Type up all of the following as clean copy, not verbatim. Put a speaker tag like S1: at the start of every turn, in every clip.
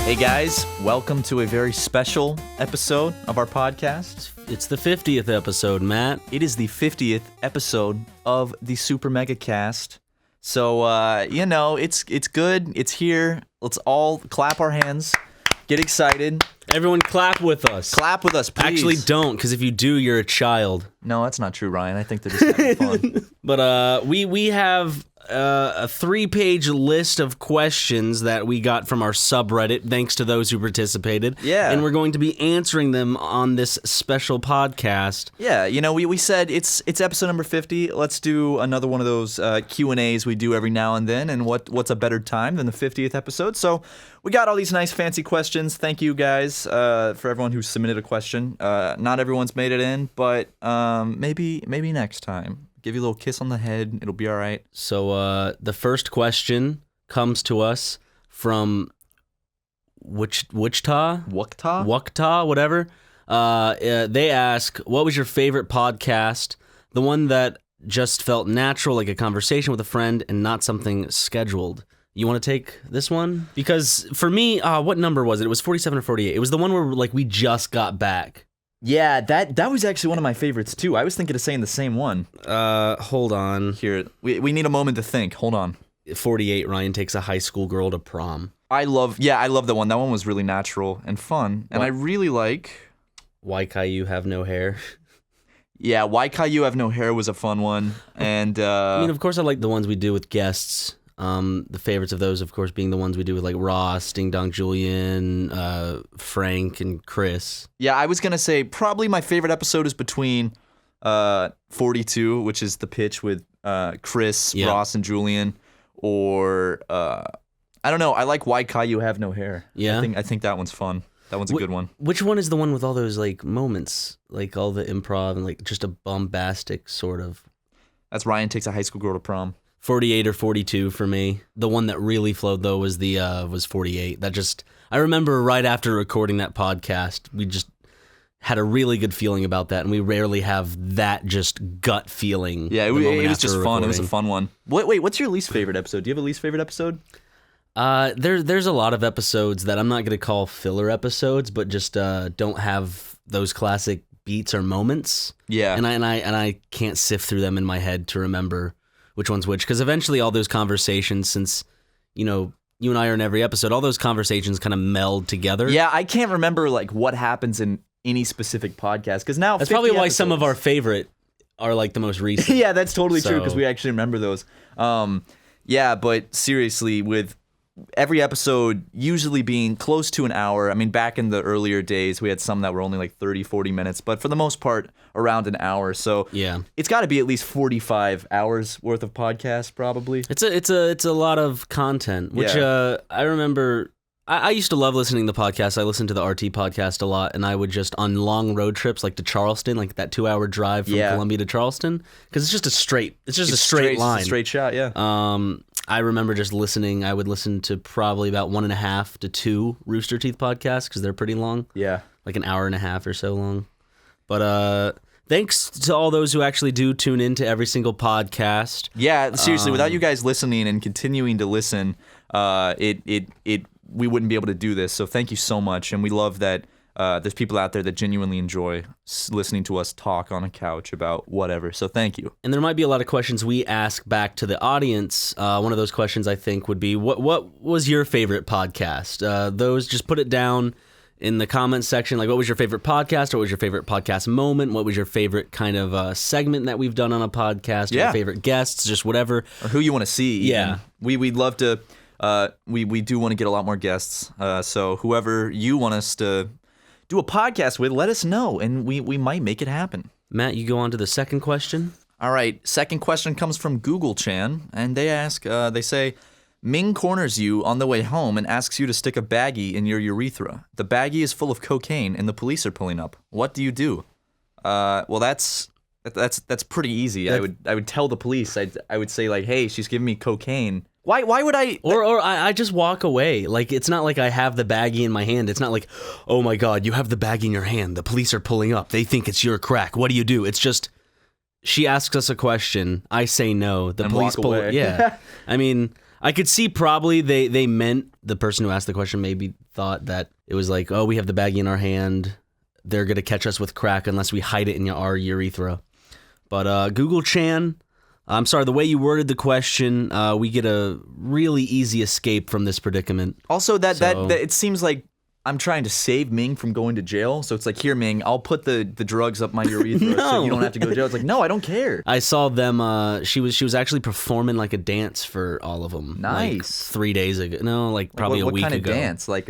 S1: Hey guys, welcome to a very special episode of our podcast.
S2: It's the 50th episode, Matt.
S1: It is the 50th episode of the SuperMegaCast. So, it's good. It's here. Let's all clap our hands. Get excited.
S2: Everyone clap with us.
S1: Clap with us, please.
S2: Actually, don't, because if you do, you're a child.
S1: No, that's not true, Ryan. I think they're just having fun.
S2: But we have a 3-page list of questions that we got from our subreddit, thanks to those who participated.
S1: Yeah.
S2: And we're going to be answering them on this special podcast.
S1: Yeah, we said it's episode number 50. Let's do another one of those Q&As we do every now and then. And what's a better time than the 50th episode? So we got all these nice fancy questions. Thank you guys for everyone who submitted a question. Not everyone's made it in, but maybe next time. Give you a little kiss on the head. It'll be all right.
S2: So the first question comes to us from Wichita? Wukta, whatever. They ask, what was your favorite podcast? The one that just felt natural, like a conversation with a friend and not something scheduled. You want to take this one? Because for me, what number was it? It was 47 or 48. It was the one where we just got back.
S1: Yeah, that was actually one of my favorites too. I was thinking of saying the same one.
S2: Hold on.
S1: Here, we need a moment to think. Hold on.
S2: 48, Ryan takes a high school girl to prom.
S1: I love that one. That one was really natural and fun. And I really like...
S2: Why Caillou Have No Hair.
S1: Yeah, Why Caillou Have No Hair was a fun one. And
S2: I mean, of course I like the ones we do with guests. The favorites of those, of course, being the ones we do with Ross, Ding Dong Julian, Frank, and Chris.
S1: Yeah, I was going to say probably my favorite episode is between 42, which is the pitch with Chris, Ross, and Julian, or I don't know. I like Why Caillou Have No Hair.
S2: Yeah?
S1: I think that one's fun. That one's a good one.
S2: Which one is the one with all those moments, all the improv and just a bombastic sort of?
S1: That's Ryan Takes a High School Girl to Prom.
S2: 48 or 42 for me. The one that really flowed though was was 48. I remember right after recording that podcast, we just had a really good feeling about that, and we rarely have that just gut feeling.
S1: Yeah, it was just fun. It was a fun one. Wait, what's your least favorite episode? Do you have a least favorite episode?
S2: There's a lot of episodes that I'm not going to call filler episodes, but just don't have those classic beats or moments.
S1: Yeah,
S2: and I can't sift through them in my head to remember which one's which, because eventually all those conversations, since, you and I are in every episode, all those conversations kind of meld together.
S1: Yeah, I can't remember what happens in any specific podcast, because now
S2: that's probably why some of our favorite are the most recent.
S1: Yeah, that's totally true, because we actually remember those. Yeah, but seriously, with every episode usually being close to an hour. I mean, back in the earlier days, we had some that were only 30, 40 minutes, but for the most part, around an hour. So
S2: yeah,
S1: it's got to be at least 45 hours worth of podcast, probably.
S2: It's a lot of content, which I remember. I used to love listening to the podcast. I listened to the RT podcast a lot, and I would just, on long road trips, to Charleston, that 2-hour drive from Columbia to Charleston, because it's just a straight line.
S1: It's a straight shot, yeah.
S2: I remember just listening. I would listen to probably about 1.5 to 2 Rooster Teeth podcasts, because they're pretty long.
S1: Yeah.
S2: An hour and a half or so long. But thanks to all those who actually do tune in to every single podcast.
S1: Yeah, seriously, without you guys listening and continuing to listen, we wouldn't be able to do this. So thank you so much. And we love that there's people out there that genuinely enjoy listening to us talk on a couch about whatever. So thank you.
S2: And there might be a lot of questions we ask back to the audience. One of those questions, I think, would be, what was your favorite podcast? Those, just put it down in the comments section. What was your favorite podcast? What was your favorite podcast moment? What was your favorite kind of segment that we've done on a podcast?
S1: Yeah.
S2: Your favorite guests, just whatever.
S1: Or who you want to see.
S2: Yeah.
S1: We'd love to... we do want to get a lot more guests. So whoever you want us to do a podcast with, let us know, and we might make it happen.
S2: Matt, you go on to the second question.
S1: All right. Second question comes from Google Chan, and they ask, they say, Ming corners you on the way home and asks you to stick a baggie in your urethra. The baggie is full of cocaine, and the police are pulling up. What do you do? Well, that's pretty easy. I would tell the police. I would say hey, she's giving me cocaine. Why would I?
S2: Or I just walk away. It's not like I have the baggie in my hand. It's not like, oh my God, you have the baggie in your hand. The police are pulling up. They think it's your crack. What do you do? It's just, she asks us a question. I say no. The police pull.
S1: Away.
S2: Yeah. I mean, I could see probably they meant, the person who asked the question maybe thought that it was like, oh, we have the baggie in our hand. They're going to catch us with crack unless we hide it in our urethra. But Google Chan, I'm sorry, the way you worded the question, we get a really easy escape from this predicament.
S1: Also, that it seems like I'm trying to save Ming from going to jail. So it's like, here, Ming, I'll put the drugs up my urethra so you don't have to go to jail. It's like, no, I don't care.
S2: I saw them. She was actually performing like a dance for all of them.
S1: Nice.
S2: Like 3 days ago. No, like probably a week ago.
S1: What kind of dance? Like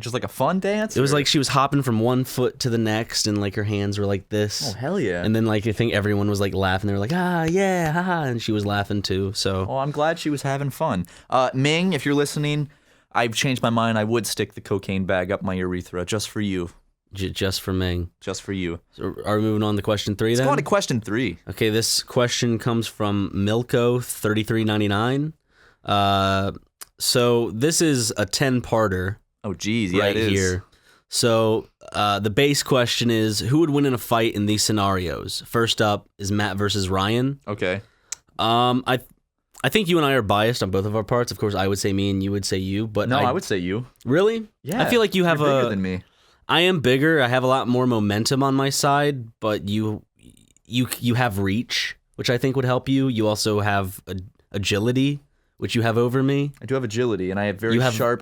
S1: just like a fun dance?
S2: It was like she was hopping from one foot to the next, and like her hands were like this.
S1: Oh, hell yeah.
S2: And then like I think everyone was like laughing. They were like, ah, yeah, haha, and she was laughing too. So.
S1: Oh, I'm glad she was having fun. Ming, if you're listening, I've changed my mind. I would stick the cocaine bag up my urethra just for you.
S2: Just for Ming.
S1: Just for you.
S2: So are we moving on to question 3 then?
S1: Let's go on to question 3.
S2: Okay, this question comes from Milko3399. So this is a 10-parter.
S1: Oh, geez. Yeah,
S2: right
S1: it is. Here.
S2: So the base question is, who would win in a fight in these scenarios? First up is Matt versus Ryan.
S1: Okay.
S2: I think you and I are biased on both of our parts. Of course, I would say me and you would say you. But
S1: no, I would say you.
S2: Really?
S1: Yeah.
S2: I feel like you have
S1: bigger than me.
S2: I am bigger. I have a lot more momentum on my side, but you have reach, which I think would help you. You also have agility, which you have over me.
S1: I do have agility, and I have I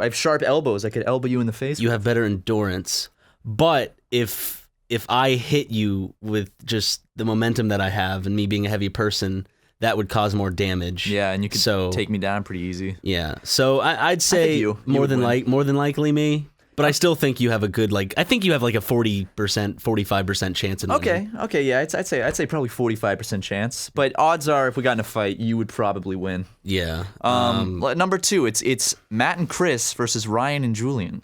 S1: have sharp elbows. I could elbow you in the face.
S2: You have better endurance. But if I hit you with just the momentum that I have and me being a heavy person, that would cause more damage.
S1: Yeah, and you could take me down pretty easy.
S2: Yeah, so I'd say more than likely me, but I still think you have a good I think you have like a 40%, 45% chance in winning.
S1: Okay, yeah, I'd say probably 45% chance, but odds are if we got in a fight, you would probably win.
S2: Yeah.
S1: Number 2, it's Matt and Chris versus Ryan and Julian.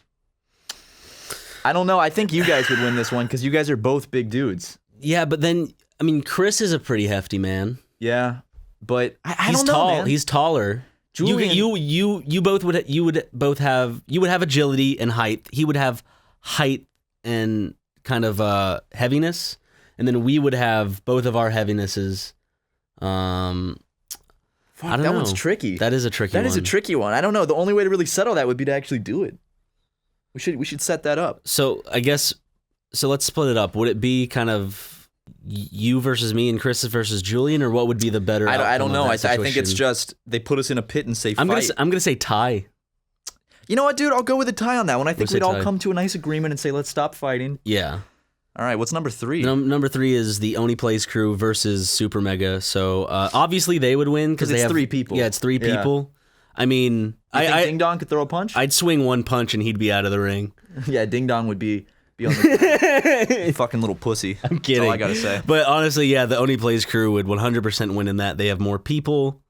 S1: I don't know. I think you guys would win this one because you guys are both big dudes.
S2: Yeah, but then Chris is a pretty hefty man.
S1: Yeah, but I
S2: He's
S1: don't know,
S2: tall.
S1: man.
S2: He's taller.
S1: Julian,
S2: you would have agility and height. He would have height and kind of heaviness, and then we would have both of our heavinesses. I don't know.
S1: That one's tricky.
S2: That is a tricky one.
S1: That is a tricky one. I don't know. The only way to really settle that would be to actually do it. We should set that up.
S2: So I guess let's split it up. Would it be kind of you versus me and Chris versus Julian, or what would be the better?
S1: I don't know. I think it's just they put us in a pit and say fight.
S2: I'm gonna say tie.
S1: You know what, dude? I'll go with a tie on that one. I think we'd all come to a nice agreement and say let's stop fighting.
S2: Yeah.
S1: All right. What's number 3?
S2: Number 3 is the Only Plays crew versus SuperMega. So obviously they would win because they have
S1: 3 people.
S2: Yeah, it's 3 people. I mean,
S1: you think Ding Dong could throw a punch?
S2: I'd swing one punch and he'd be out of the ring.
S1: Yeah, Ding Dong would be on the fucking little pussy.
S2: I'm kidding.
S1: That's all I gotta say.
S2: But honestly, yeah, the Only Plays crew would 100% win in that. They have more people.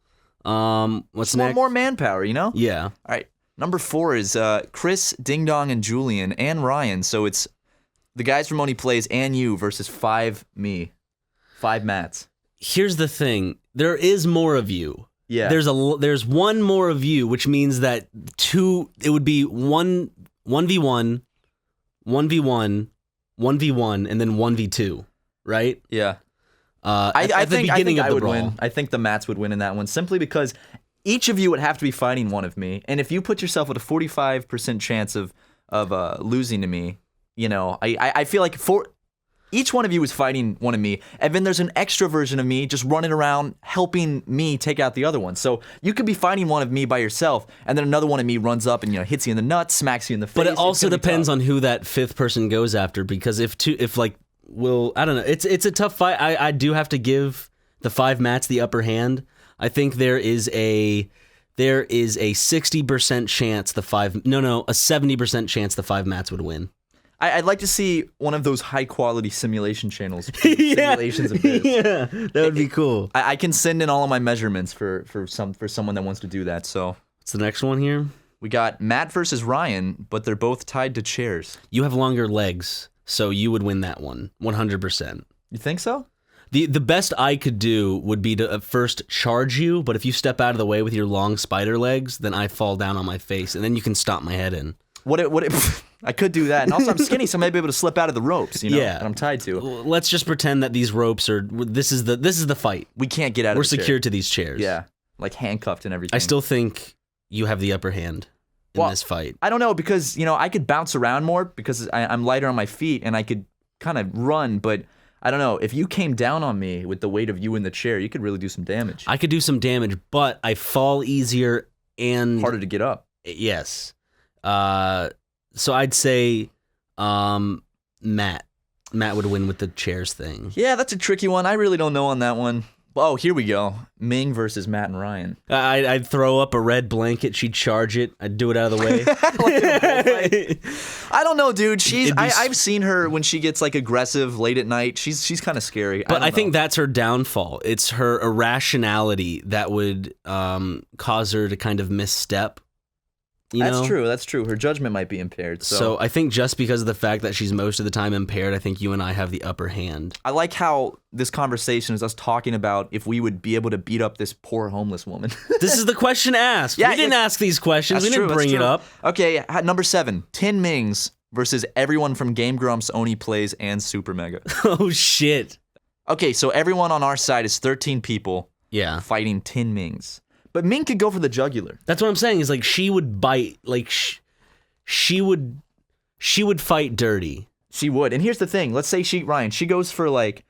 S2: What's next?
S1: More manpower, you know?
S2: Yeah.
S1: All right. Number 4 is Chris, Ding Dong, and Julian, and Ryan. So it's the guys from Only Plays and you versus 5 me. 5 Matts.
S2: Here's the thing. There is more of you.
S1: Yeah.
S2: There's one more of you, which means that it would be 1v1, 1v1, 1v1, and then 1v2, right?
S1: Yeah.
S2: I think I would
S1: win. I think the Matts would win in that one simply because each of you would have to be fighting one of me, and if you put yourself at a 45% chance of losing to me, you know, I feel like each one of you is fighting one of me, and then there's an extra version of me just running around helping me take out the other one. So you could be fighting one of me by yourself, and then another one of me runs up and hits you in the nuts, smacks you in the face.
S2: But it also depends on who that 5th person goes after, because I don't know, it's a tough fight. I do have to give the 5 Matts the upper hand. I think there is a 60% chance a 70% chance the 5 Matts would win.
S1: I'd like to see one of those high-quality simulation channels. Simulations of this.
S2: Yeah, that would be cool.
S1: I can send in all of my measurements for someone that wants to do that. So
S2: what's the next one here?
S1: We got Matt versus Ryan, but they're both tied to chairs.
S2: You have longer legs, so you would win that one, 100%.
S1: You think so?
S2: The best I could do would be to first charge you, but if you step out of the way with your long spider legs, then I fall down on my face, and then you can stomp my head in.
S1: I could do that, and also I'm skinny, so I may be able to slip out of the ropes, you know,
S2: yeah.
S1: that I'm tied to.
S2: Let's just pretend that these ropes are. This is the fight.
S1: We can't get out of the chair.
S2: We're secured to these chairs.
S1: Yeah, like handcuffed and everything.
S2: I still think you have the upper hand in this fight?
S1: I don't know, because, I could bounce around more because I'm lighter on my feet and I could kind of run, but I don't know. If you came down on me with the weight of you in the chair, you could really do some damage.
S2: I could do some damage, but I fall easier and...
S1: harder to get up.
S2: Yes. So I'd say Matt. Matt would win with the chairs thing.
S1: Yeah, that's a tricky one. I really don't know on that one. Oh, here we go. Ming versus Matt and Ryan.
S2: I'd throw up a red blanket. She'd charge it. I'd do it out of the way.
S1: I don't know, dude. I've seen her when she gets like aggressive late at night. She's kind of scary.
S2: But I think that's her downfall. It's her irrationality that would cause her to kind of misstep.
S1: That's true. Her judgment might be impaired.
S2: So I think just because of the fact that she's most of the time impaired, I think you and I have the upper hand.
S1: I like how this conversation is us talking about if we would be able to beat up this poor homeless woman.
S2: This is the question asked. We didn't ask these questions. We didn't bring it up.
S1: Okay, number 7. 10 Mings versus everyone from Game Grumps, Oni Plays, and SuperMega.
S2: Oh, shit.
S1: Okay, so everyone on our side is 13 people fighting 10 Mings. But Ming could go for the jugular.
S2: That's what I'm saying. Is like she would bite. Like she would fight dirty.
S1: She would. And here's the thing. Let's say she goes for like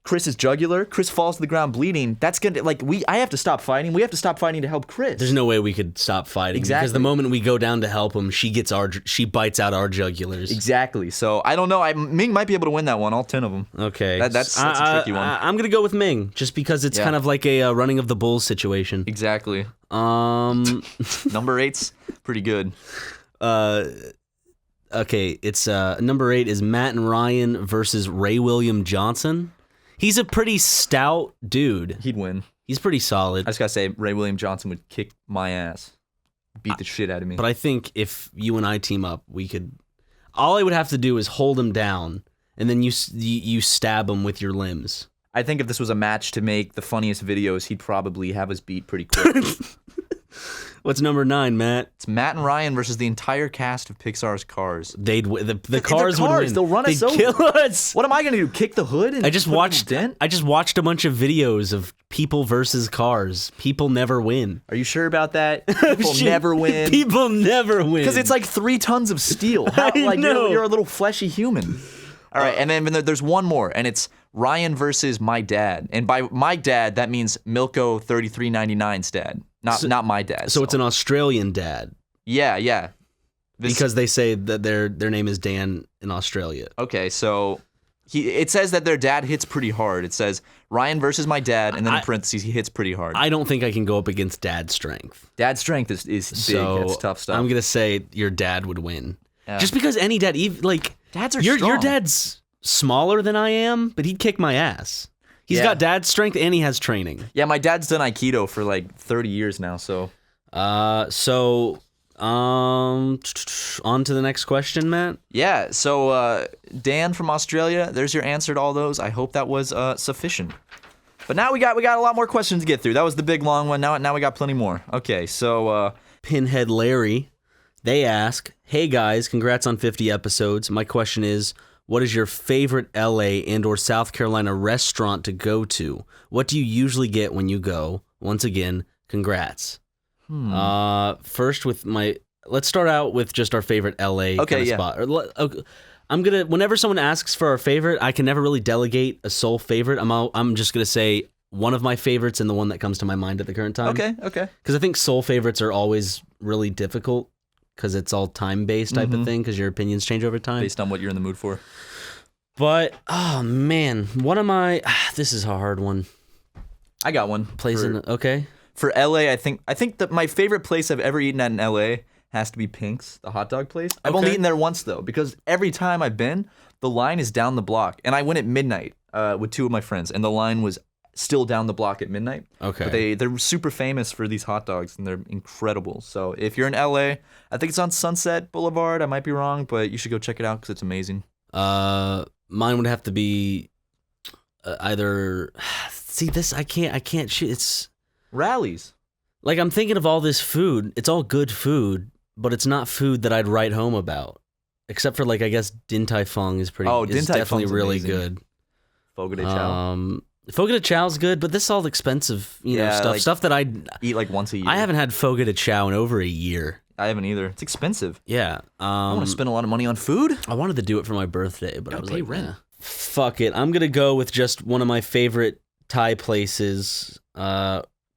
S1: Chris's jugular. Chris falls to the ground bleeding. That's gonna I have to stop fighting. We have to stop fighting to help Chris.
S2: There's no way we could stop fighting.
S1: Exactly.
S2: Because the moment we go down to help him, she bites out our jugulars.
S1: Exactly. So I don't know. Ming might be able to win that one. All 10 of them.
S2: Okay.
S1: That's a tricky one.
S2: I'm gonna go with Ming just because it's kind of like a running of the bulls situation.
S1: Exactly. Number 8's pretty good.
S2: Okay. It's number 8 is Matt and Ryan versus Ray William Johnson. He's a pretty stout dude.
S1: He'd win.
S2: He's pretty solid.
S1: I just gotta say, Ray William Johnson would kick my ass. Beat the shit out of me.
S2: But I think if you and I team up, we could... All I would have to do is hold him down, and then you stab him with your limbs.
S1: I think if this was a match to make the funniest videos, he'd probably have us beat pretty quick.
S2: What's number 9, Matt?
S1: It's Matt and Ryan versus the entire cast of Pixar's Cars.
S2: The cars would win.
S1: They'll run us over.
S2: Kill us.
S1: What am I gonna do? Kick the hood? And
S2: I just watched a bunch of videos of people versus cars. People never win.
S1: Are you sure about that? People never win.
S2: People never win.
S1: Because it's like 3 tons of steel. You're a little fleshy human. All right, and then there's one more, and it's Ryan versus my dad. And by my dad, that means Milko 3399's dad. Not my dad.
S2: So it's an Australian dad.
S1: Yeah.
S2: Because they say that their name is Dan in Australia.
S1: Okay, so it says that their dad hits pretty hard. It says Ryan versus my dad, and then in parentheses, he hits pretty hard.
S2: I don't think I can go up against dad's strength.
S1: Dad's strength is big.
S2: So
S1: That's tough stuff.
S2: I'm gonna say your dad would win. Just because any dad,
S1: dads are strong.
S2: Your dad's smaller than I am, but he'd kick my ass. He's got dad's strength and he has training.
S1: Yeah, my dad's done Aikido for like 30 years now, so.
S2: On to the next question, Matt.
S1: Yeah, so Dan from Australia, there's your answer to all those. I hope that was sufficient. But now we got a lot more questions to get through. That was the big long one. Now we got plenty more. Okay, so
S2: Pinhead Larry, they ask, "Hey guys, congrats on 50 episodes. My question is, what is your favorite LA and or South Carolina restaurant to go to? What do you usually get when you go? Once again, congrats." First let's start out with just our favorite LA spot. Whenever someone asks for our favorite, I can never really delegate a sole favorite. I'm just gonna say one of my favorites and the one that comes to my mind at the current time.
S1: Okay.
S2: Because I think sole favorites are always really difficult because it's all time-based type of thing because your opinions change over time.
S1: Based on what you're in the mood for.
S2: But, oh man, this is a hard one.
S1: I got one.
S2: Okay.
S1: For LA, I think that my favorite place I've ever eaten at in LA has to be Pink's, the hot dog place. I've only eaten there once though, because every time I've been, the line is down the block. And I went at midnight with 2 of my friends, and the line was still down the block at midnight.
S2: Okay.
S1: But they're super famous for these hot dogs, and they're incredible. So if you're in LA, I think it's on Sunset Boulevard. I might be wrong, but you should go check it out because it's amazing.
S2: Mine would have to be either. See this, I can't shoot. It's
S1: Rallies.
S2: Like I'm thinking of all this food. It's all good food, but it's not food that I'd write home about. Except for I guess Din Tai Fung is pretty.
S1: Oh, Din Tai Fung
S2: definitely really good.
S1: Fogo de Chao.
S2: Fogo de Chao's good, but this is all expensive, stuff.
S1: like,
S2: Stuff that I
S1: eat like once a year.
S2: I haven't had Fogo de Chao in over a year.
S1: I haven't either. It's expensive.
S2: Yeah.
S1: I want to spend a lot of money on food.
S2: I wanted to do it for my birthday, but I was like,
S1: rent.
S2: Fuck it. I'm gonna go with just one of my favorite Thai places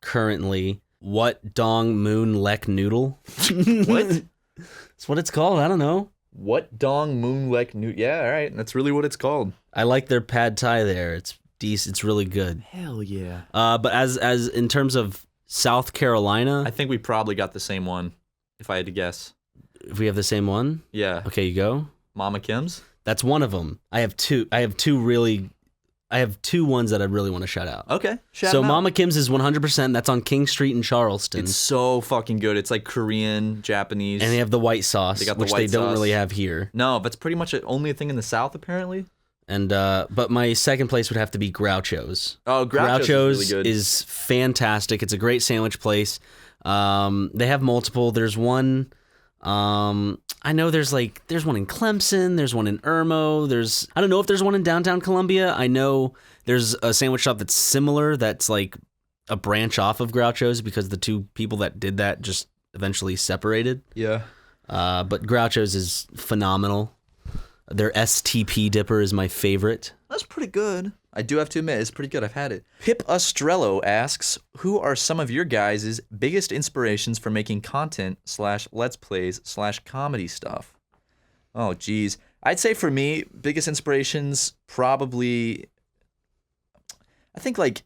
S2: currently. What Dong Moon Lek Noodle?
S1: What?
S2: That's what it's called. I don't know.
S1: What Dong Moon Lek Noodle? Yeah, all right. That's really what it's called.
S2: I like their pad Thai there. It's decent. It's really good.
S1: Hell yeah.
S2: But as in terms of South Carolina,
S1: I think we probably got the same one, if I had to guess.
S2: if we have the same one,
S1: Yeah.
S2: okay, you go.
S1: Mama Kim's?
S2: That's one of them. I have two ones that I really want to shout out.
S1: Okay. Shout
S2: So
S1: 'em out.
S2: Mama Kim's is 100%. That's on King Street in Charleston.
S1: It's so fucking good. It's like Korean, Japanese.
S2: And they have the white sauce,
S1: They got the
S2: which
S1: white
S2: they don't
S1: sauce.
S2: really have here.
S1: No, but it's pretty much only a thing in the South, apparently.
S2: And but my second place would have to be Groucho's.
S1: Oh, Groucho's is really good.
S2: is fantastic. It's a great sandwich place. They have multiple. There's one. I know there's one in Clemson. There's one in Irmo. I don't know if there's one in downtown Columbia. I know there's a sandwich shop that's similar. That's like a branch off of Groucho's because the two people that did that just eventually separated.
S1: Yeah.
S2: But Groucho's is phenomenal. Their STP dipper is my favorite.
S1: That's pretty good. I do have to admit, it's pretty good. I've had it. Pip Ostrello asks, who are some of your guys' biggest inspirations for making content / let's plays / comedy stuff? Oh, geez. I'd say for me, biggest inspirations probably, I think like,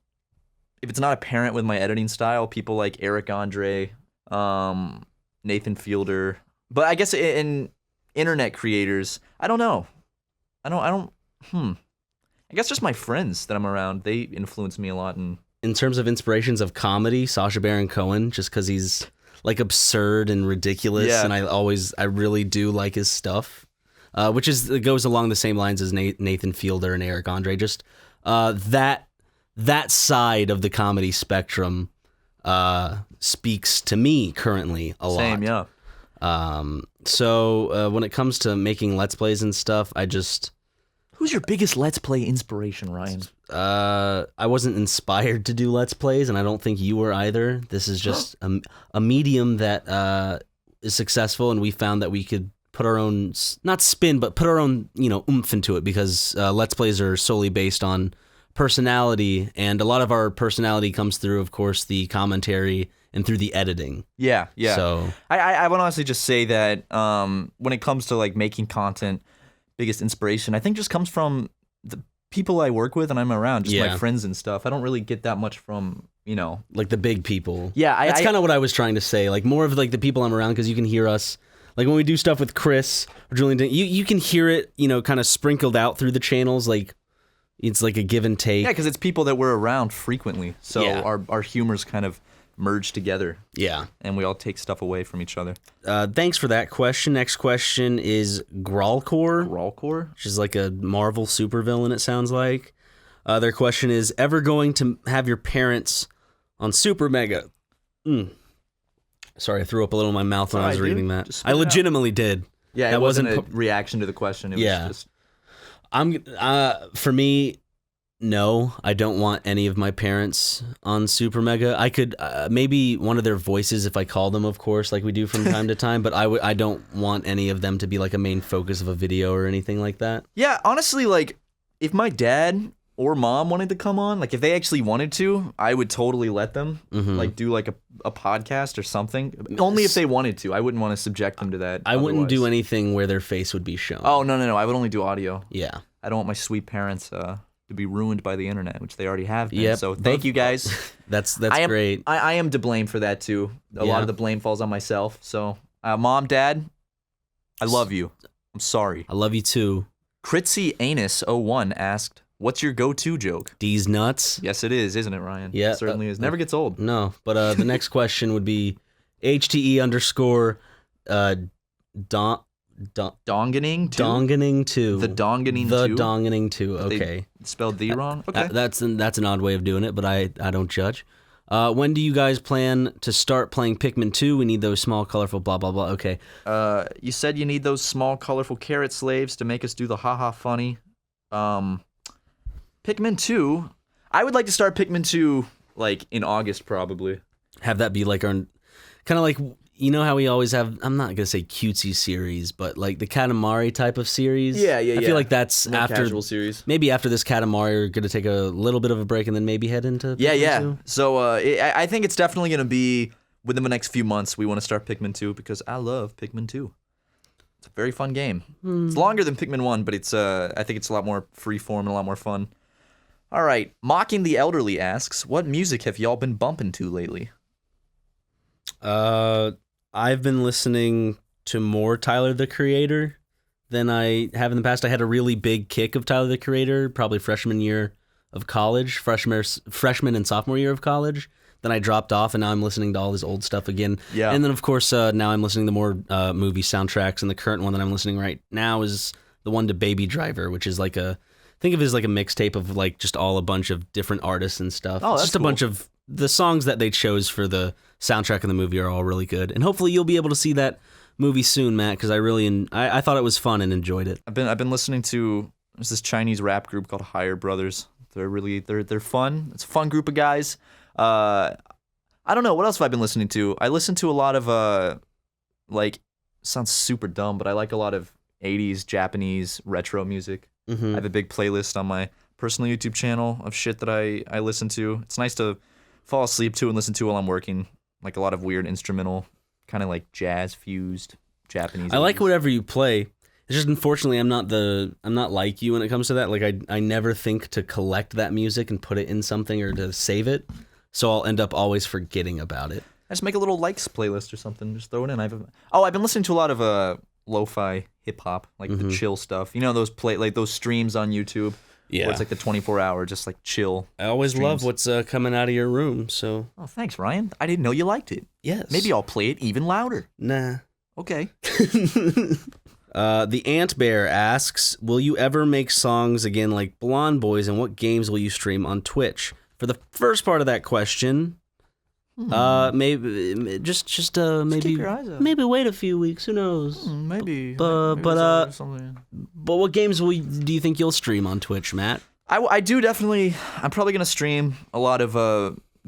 S1: if it's not apparent with my editing style, people like Eric Andre, Nathan Fielder. But I guess in internet creators, I don't know. I guess just my friends that I'm around, they influence me a lot. And
S2: In terms of inspirations of comedy, Sacha Baron Cohen, just because he's like absurd and ridiculous,
S1: Yeah.
S2: and I really do like his stuff, it goes along the same lines as Nathan Fielder and Eric Andre. Just that side of the comedy spectrum speaks to me currently a lot.
S1: same, yeah.
S2: So when it comes to making Let's Plays and stuff,
S1: Who's your biggest Let's Play inspiration, Ryan?
S2: I wasn't inspired to do Let's Plays, and I don't think you were either. This is just a medium that is successful, and we found that we could put our own, not spin, but put our own, oomph into it, because Let's Plays are solely based on personality, and a lot of our personality comes through, of course, the commentary and through the editing.
S1: Yeah.
S2: So
S1: I would honestly just say that when it comes to like making content, biggest inspiration I think just comes from the people I work with and I'm around, just my friends and stuff. I don't really get that much from,
S2: like the big people.
S1: Yeah,
S2: that's kind of what I was trying to say. Like more of like the people I'm around, because you can hear us. Like when we do stuff with Chris or Julian, you can hear it, kind of sprinkled out through the channels. Like it's like a give and take.
S1: Yeah, because it's people that we're around frequently, so
S2: Yeah.
S1: our humors kind of merge together.
S2: Yeah.
S1: And we all take stuff away from each other.
S2: Thanks for that question. Next question is Gralcor,
S1: Rawlcore?
S2: which is like a Marvel supervillain, it sounds like. Their question is, ever going to have your parents on SuperMega? Sorry, I threw up a little in my mouth when I was
S1: alright, dude.
S2: reading that.
S1: Just spit
S2: I
S1: it out.
S2: legitimately did.
S1: Yeah,
S2: That
S1: it wasn't
S2: wasn't
S1: a reaction to the question. It
S2: Yeah.
S1: was just...
S2: For me, no, I don't want any of my parents on SuperMega. I could maybe one of their voices if I call them, of course, like we do from time to time. But I don't want any of them to be like a main focus of a video or anything like that.
S1: Yeah, honestly, like, if my dad or mom wanted to come on, like, if they actually wanted to, I would totally let them, like, do, like, a podcast or something. Only if they wanted to. I wouldn't want to subject them to that.
S2: I wouldn't do
S1: otherwise.
S2: anything where their face would be shown.
S1: Oh, no. I would only do audio.
S2: Yeah.
S1: I don't want my sweet parents to be ruined by the internet, which they already have been.
S2: Yep.
S1: So thank you guys.
S2: That's
S1: I am,
S2: great.
S1: I am to blame for that too. A lot of the blame falls on myself. So mom, dad, I love you. I'm sorry.
S2: I love you too.
S1: Critzy Anus 01 asked, what's your go-to joke?
S2: D's nuts.
S1: Yes, it is, isn't it, Ryan?
S2: Yeah,
S1: It certainly is. Never gets old.
S2: No, but the next question would be HTE_
S1: Dongening 2?
S2: Dongening 2.
S1: The Dongening 2?
S2: The Dongening 2.
S1: They
S2: Okay.
S1: spelled the wrong? Okay.
S2: That's an odd way of doing it, but I don't judge. When do you guys plan to start playing Pikmin 2? We need those small, colorful, blah, blah, blah. Okay.
S1: You said you need those small, colorful carrot slaves to make us do the haha funny. Pikmin 2, I would like to start Pikmin 2 like in August probably.
S2: Have that be like our kind of like, you know how we always have, I'm not gonna say cutesy series, but like the Katamari type of series.
S1: Yeah.
S2: I feel like that's
S1: More
S2: after
S1: casual series.
S2: maybe after this Katamari, we're gonna take a little bit of a break and then maybe head into Pikmin 2.
S1: So I think it's definitely gonna be within the next few months. We want to start Pikmin 2 because I love Pikmin 2. It's a very fun game. It's longer than Pikmin 1, but it's I think it's a lot more freeform and a lot more fun. All right, Mocking the Elderly asks, what music have y'all been bumping to lately?
S2: I've been listening to more Tyler the Creator than I have in the past. I had a really big kick of Tyler the Creator, probably freshman year of college, freshman and sophomore year of college. Then I dropped off, and now I'm listening to all his old stuff again.
S1: Yeah.
S2: And then, of course, now I'm listening to more movie soundtracks, and the current one that I'm listening right now is the one to Baby Driver, which is like think of it as like a mixtape of like just all a bunch of different artists and stuff.
S1: Oh,
S2: it's
S1: that's
S2: just a bunch of the songs that they chose for the soundtrack of the movie are all really good, and hopefully you'll be able to see that movie soon, Matt, because I thought it was fun and enjoyed it.
S1: I've been listening to this Chinese rap group called Higher Brothers. They're fun. It's a fun group of guys. I don't know what else have I been listening to. I listen to a lot of like, sounds super dumb, but I like a lot of 80s Japanese retro music. I have a big playlist on my personal YouTube channel of shit that I listen to. It's nice to fall asleep to and listen to while I'm working. Like a lot of weird instrumental, kind of like jazz fused Japanese.
S2: I like whatever you play. It's just unfortunately I'm not like you when it comes to that. Like I never think to collect that music and put it in something or to save it. So I'll end up always forgetting about it.
S1: I just make a little likes playlist or something. Just throw it in. I've been listening to a lot of lo-fi hip hop, like the chill stuff. You know those streams on YouTube.
S2: Yeah.
S1: Where it's like the 24-hour, just like chill.
S2: I always
S1: streams.
S2: love what's coming out of your room. So.
S1: Oh, thanks, Ryan. I didn't know you liked it.
S2: Yes.
S1: Maybe I'll play it even louder.
S2: Nah.
S1: Okay.
S2: The Ant Bear asks, will you ever make songs again like Blonde Boys, and what games will you stream on Twitch? For the first part of that question, maybe maybe
S1: keep your eyes out.
S2: maybe wait a few weeks. Who knows?
S1: Maybe.
S2: But what games do you think you'll stream on Twitch, Matt?
S1: I do definitely. I'm probably gonna stream a lot of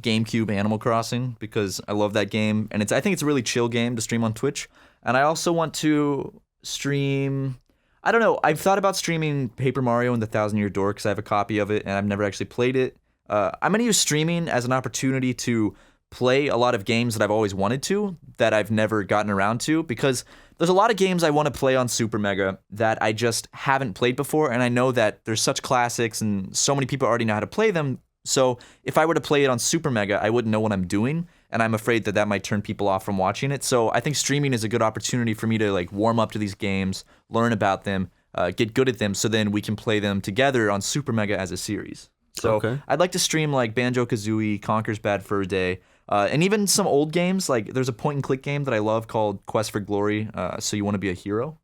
S1: GameCube Animal Crossing because I love that game, and I think it's a really chill game to stream on Twitch. And I also want to stream. I don't know. I've thought about streaming Paper Mario and the Thousand Year Door because I have a copy of it and I've never actually played it. I'm gonna use streaming as an opportunity to play a lot of games that I've always wanted to that I've never gotten around to, because there's a lot of games I want to play on SuperMega that I just haven't played before, and I know that there's such classics and so many people already know how to play them. So if I were to play it on SuperMega, I wouldn't know what I'm doing, and I'm afraid that might turn people off from watching it. So I think streaming is a good opportunity for me to like warm up to these games, learn about them, get good at them, so then we can play them together on SuperMega as a series. So
S2: Okay.
S1: I'd like to stream like Banjo-Kazooie, Conker's Bad Fur Day, and even some old games. Like there's a point-and-click game that I love called Quest for Glory, So You Want to Be a Hero,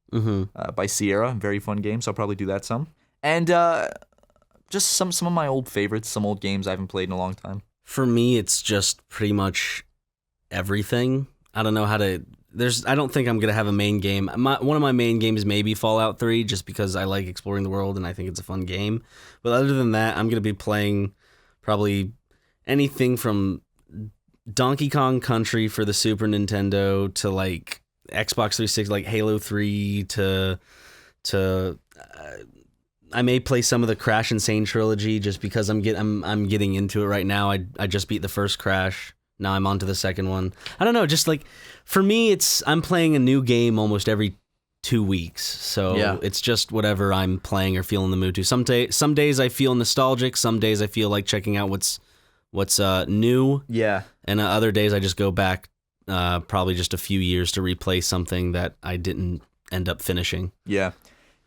S1: by Sierra. Very fun game, so I'll probably do that some. And just some of my old favorites, some old games I haven't played in a long time.
S2: For me, it's just pretty much everything. I don't know how to. I don't think I'm gonna have a main game. One of my main games may be Fallout 3, just because I like exploring the world and I think it's a fun game. But other than that, I'm gonna be playing probably anything from Donkey Kong Country for the Super Nintendo to like Xbox 360, like Halo 3 to I may play some of the Crash Insane trilogy just because I'm getting into it right now. I just beat the first Crash. Now I'm on to the second one. I don't know, just like for me I'm playing a new game almost every 2 weeks. So
S1: Yeah.
S2: it's just whatever I'm playing or feeling the mood to. Some days I feel nostalgic, some days I feel like checking out what's new.
S1: Yeah.
S2: And other days I just go back probably just a few years to replay something that I didn't end up finishing.
S1: Yeah.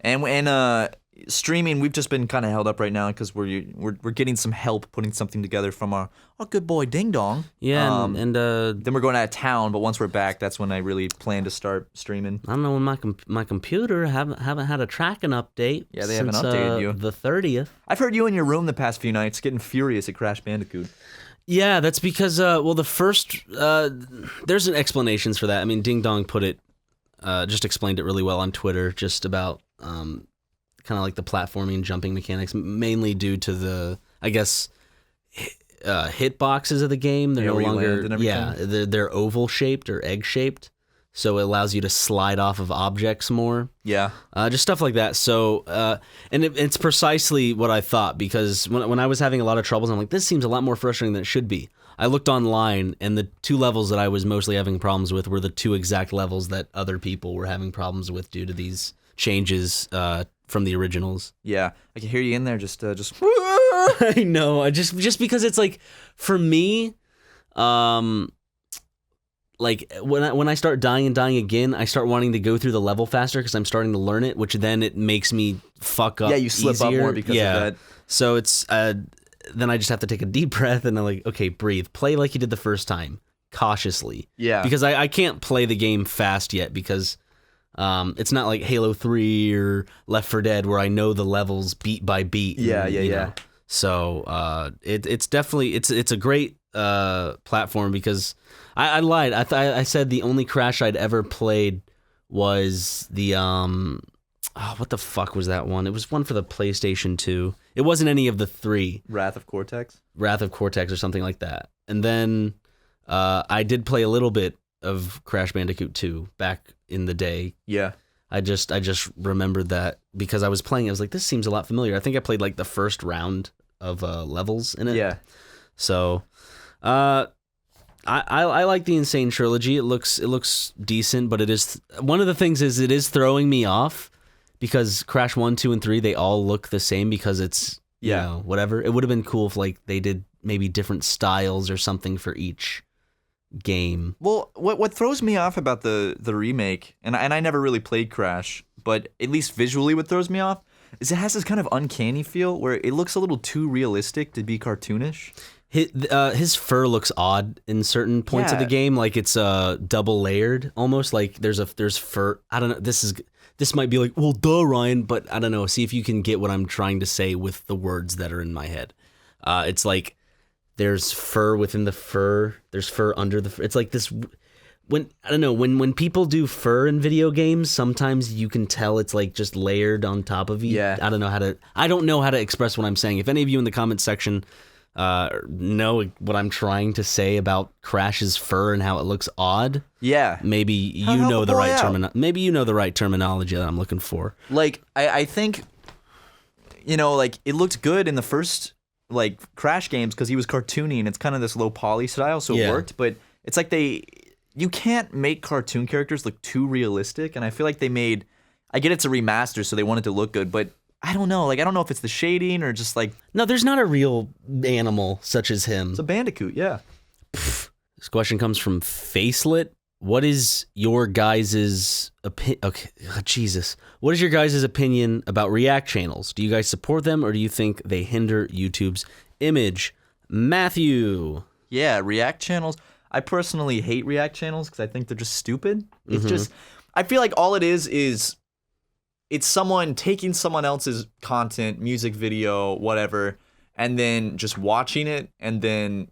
S1: And streaming, we've just been kind of held up right now because we're getting some help putting something together from our good boy Ding Dong.
S2: Yeah, and
S1: then we're going out of town, but once we're back, that's when I really plan to start streaming.
S2: I don't know, when my computer haven't had a tracking update.
S1: Yeah, they haven't
S2: since,
S1: updated you.
S2: The 30th.
S1: I've heard you in your room the past few nights getting furious at Crash Bandicoot.
S2: Yeah, that's because the first there's an explanations for that. I mean, Ding Dong just explained it really well on Twitter, just about kind of like the platforming, jumping mechanics, mainly due to the, I guess, hitboxes of the game. They're no
S1: where you
S2: longer
S1: land and everything?
S2: they're oval shaped or egg shaped, so it allows you to slide off of objects more.
S1: Yeah.
S2: Just stuff like that. So and it's precisely what I thought, because when I was having a lot of troubles, I'm like, this seems a lot more frustrating than it should be. I looked online, and the 2 levels that I was mostly having problems with were the 2 exact levels that other people were having problems with due to these changes from the originals.
S1: Yeah. I can hear you in there just
S2: I know. I just because it's like, for me, like when I start dying and dying again, I start wanting to go through the level faster because I'm starting to learn it, which then it makes me fuck up.
S1: Yeah, you slip
S2: easier.
S1: up more because of that.
S2: So it's then I just have to take a deep breath and I'm like, okay, breathe. Play like you did the first time, cautiously.
S1: Yeah.
S2: Because I can't play the game fast yet, because it's not like Halo 3 or Left 4 Dead where I know the levels beat by beat.
S1: Yeah,
S2: and,
S1: yeah,
S2: you
S1: yeah.
S2: know. So it's definitely it's a great platform, because I lied. I said the only Crash I'd ever played was the what the fuck was that one? It was one for the PlayStation 2. It wasn't any of the 3.
S1: Wrath of Cortex
S2: or something like that. And then I did play a little bit of Crash Bandicoot 2 back in the day.
S1: Yeah.
S2: I just remembered that because I was playing. I was like, this seems a lot familiar. I think I played like the first round of levels in it.
S1: Yeah.
S2: So, I like the Insane trilogy. It looks decent, but it is one of the things is it is throwing me off because Crash 1, 2, and 3 they all look the same because it's you know, whatever. It would have been cool if like they did maybe different styles or something for each game.
S1: Well, what throws me off about the remake, and I never really played Crash, but at least visually what throws me off is it has this kind of uncanny feel where it looks a little too realistic to be cartoonish.
S2: His fur looks odd in certain points of the game, like it's double layered, almost like there's fur. I don't know. This might be like, well, duh, Ryan, but I don't know. See if you can get what I'm trying to say with the words that are in my head. It's like there's fur within the fur. There's fur under the fur. It's like this. When people do fur in video games, sometimes you can tell it's like just layered on top of you.
S1: Yeah.
S2: I don't know how to express what I'm saying. If any of you in the comment section know what I'm trying to say about Crash's fur and how it looks odd, maybe you know the right terminology that I'm looking for.
S1: Like I think, like it looked good in the first like Crash games because he was cartoony and it's kind of this low poly style, so it worked. But it's like you can't make cartoon characters look too realistic, and I feel like I get it's a remaster, so they want it to look good, but I don't know. Like, I don't know if it's the shading or just like...
S2: No, there's not a real animal such as him.
S1: It's a bandicoot, yeah.
S2: This question comes from Facelit. What is your guys' opinion? Okay, Jesus. What is your guys' opinion about React channels? Do you guys support them, or do you think they hinder YouTube's image? Matthew.
S1: Yeah, React channels. I personally hate React channels because I think they're just stupid. It's just... I feel like all it is it's someone taking someone else's content, music video, whatever, and then just watching it and then,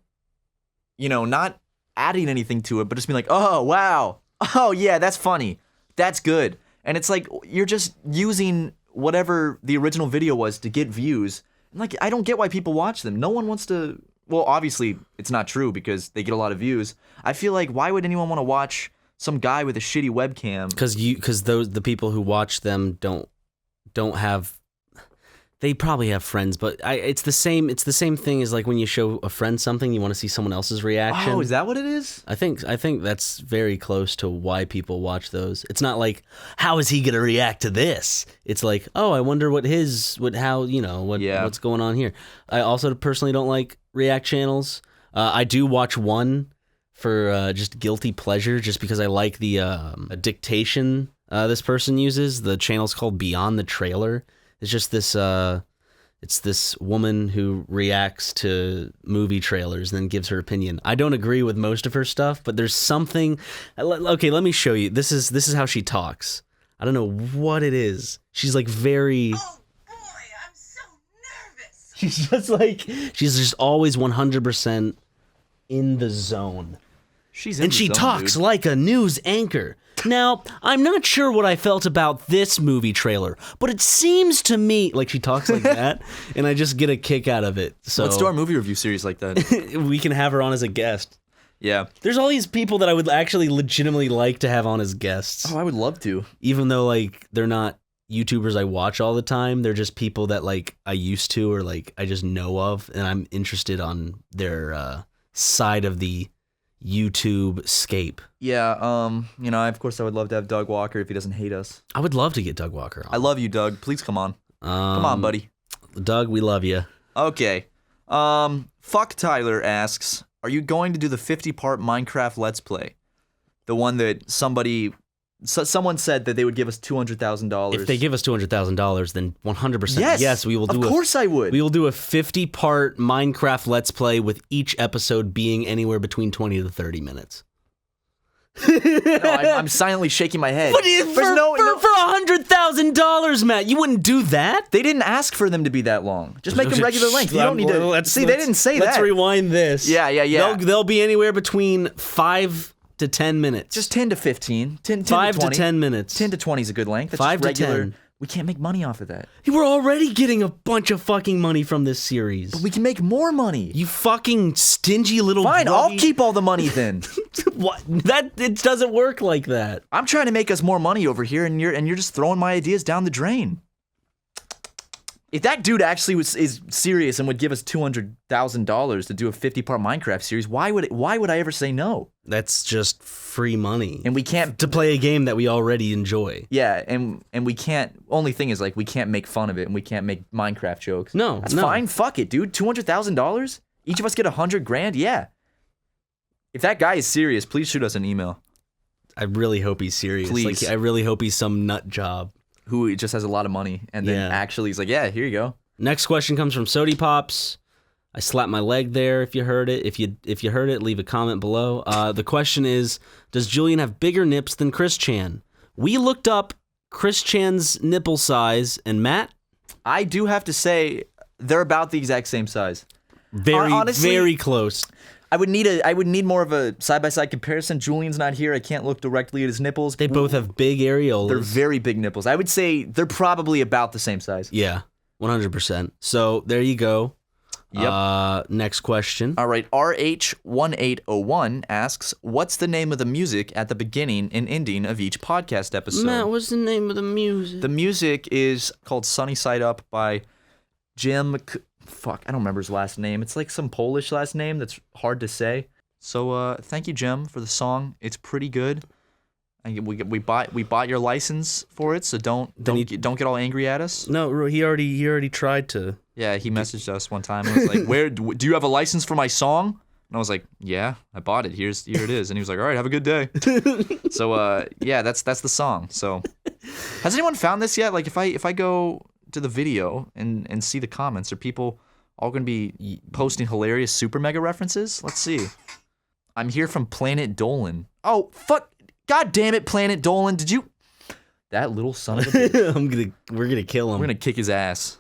S1: not adding anything to it, but just being like, oh, wow. Oh, yeah, that's funny. That's good. And it's like, you're just using whatever the original video was to get views. Like, I don't get why people watch them. No one wants to, well, obviously, it's not true because they get a lot of views. I feel like, why would anyone want to watch some guy with a shitty webcam?
S2: Because the people who watch them don't have. They probably have friends, but it's the same thing as like when you show a friend something, you want to see someone else's reaction.
S1: Oh, is that what it is?
S2: I think that's very close to why people watch those. It's not like, how is he gonna react to this? It's like, oh, I wonder what's going on here. I also personally don't like React channels. I do watch one for just guilty pleasure, just because I like the dictation this person uses. The channel's called Beyond the Trailer. It's just this it's this woman who reacts to movie trailers and then gives her opinion. I don't agree with most of her stuff, but there's something. Okay, let me show you. This is how she talks. I don't know what it is. She's like very...
S3: Oh boy, I'm so nervous.
S2: She's just always 100% in the zone.
S1: She's in the
S2: she
S1: zone,
S2: talks
S1: dude.
S2: like a news anchor. Now, I'm not sure what I felt about this movie trailer, but it seems to me like she talks like that, and I just get a kick out of it. So
S1: Let's do our movie review series like that.
S2: we can have her on as a guest.
S1: Yeah.
S2: There's all these people that I would actually legitimately like to have on as guests.
S1: Oh, I would love to.
S2: Even though like they're not YouTubers I watch all the time, they're just people that like I used to or like I just know of, and I'm interested on their side of the YouTube scape.
S1: Yeah, of course I would love to have Doug Walker if he doesn't hate us.
S2: I would love to get Doug Walker on.
S1: I love you, Doug. Please come on. Come on, buddy.
S2: Doug, we love you.
S1: Okay. Fuck Tyler asks, are you going to do the 50-part Minecraft Let's Play? The one that someone said that they would give us $200,000.
S2: If they give us $200,000, then 100%
S1: yes,
S2: we will do.
S1: Of course I would.
S2: We will do a 50-part Minecraft Let's Play with each episode being anywhere between 20 to 30 minutes.
S1: No, I'm silently shaking my head.
S2: But for $100,000, Matt, you wouldn't do that?
S1: They didn't ask for them to be that long. Just make them regular length. You don't need to. See, they didn't say that.
S2: Let's rewind this.
S1: Yeah.
S2: They'll be anywhere between 5 to 10 minutes.
S1: Just 10 to 15. 10
S2: 5
S1: to 20.
S2: to 10 minutes.
S1: 10 to 20 is a good length. That's
S2: 5
S1: just
S2: to
S1: regular.
S2: 10.
S1: We can't make money off of that.
S2: We're already getting a bunch of fucking money from this series.
S1: But we can make more money.
S2: You fucking stingy little
S1: Fine,
S2: grubby-
S1: I'll keep all the money then.
S2: What? It doesn't work like that.
S1: I'm trying to make us more money over here, and you're just throwing my ideas down the drain. If that dude actually is serious and would give us $200,000 to do a 50-part Minecraft series, why would I ever say no?
S2: That's just free money.
S1: And we can't
S2: to play a game that we already enjoy.
S1: Yeah, and we can't. Only thing is like we can't make fun of it, and we can't make Minecraft jokes.
S2: No,
S1: that's
S2: no.
S1: fine. Fuck it, dude. $200,000. Each of us get $100,000. Yeah. If that guy is serious, please shoot us an email.
S2: I really hope he's serious.
S1: Please.
S2: Like, I really hope he's some nut job
S1: who just has a lot of money, and then actually he's like, yeah, here you go.
S2: Next question comes from Sody Pops. I slapped my leg there. If you heard it, if you heard it, leave a comment below. The question is, does Julian have bigger nips than Chris Chan? We looked up Chris Chan's nipple size, and Matt,
S1: I do have to say they're about the exact same size.
S2: Honestly, very close.
S1: I would need more of a side-by-side comparison. Julian's not here. I can't look directly at his nipples.
S2: They both have big areolas.
S1: They're very big nipples. I would say they're probably about the same size.
S2: Yeah, 100%. So there you go.
S1: Yep.
S2: Next question.
S1: All right. RH1801 asks, what's the name of the music at the beginning and ending of each podcast episode?
S2: Matt, what's the name of the music?
S1: The music is called Sunny Side Up by Jim... Fuck, I don't remember his last name. It's like some Polish last name that's hard to say. So thank you, Jim, for the song. It's pretty good. We bought your license for it, so don't get all angry at us.
S2: No, he already tried to.
S1: Yeah, he messaged us one time and was like, "Where do you have a license for my song?" And I was like, "Yeah, I bought it. Here it is." And he was like, "All right, have a good day." So yeah, that's the song. So has anyone found this yet? Like if I go to the video and see the comments, are people all going to be posting hilarious SuperMega references? Let's see. I'm here from Planet Dolan. Oh, fuck. God damn it, Planet Dolan. Did you... That little son of a bitch.
S2: We're going to kill him.
S1: We're going to kick his ass.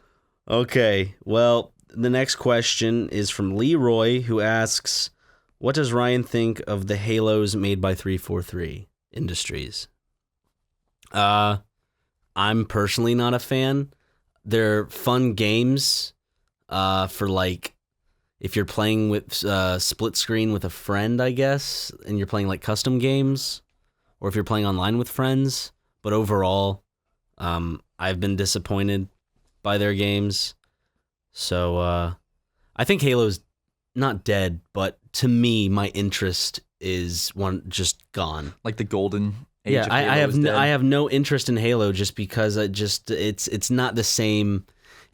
S2: Okay, well, the next question is from Leroy, who asks, what does Ryan think of the Halos made by 343 Industries? I'm personally not a fan. They're fun games for like if you're playing with split screen with a friend, I guess, and you're playing like custom games, or if you're playing online with friends. But overall, I've been disappointed by their games. So I think Halo's not dead, but to me, my interest is just gone.
S1: Like the golden age of Halo
S2: I have no interest in Halo just because it's not the same.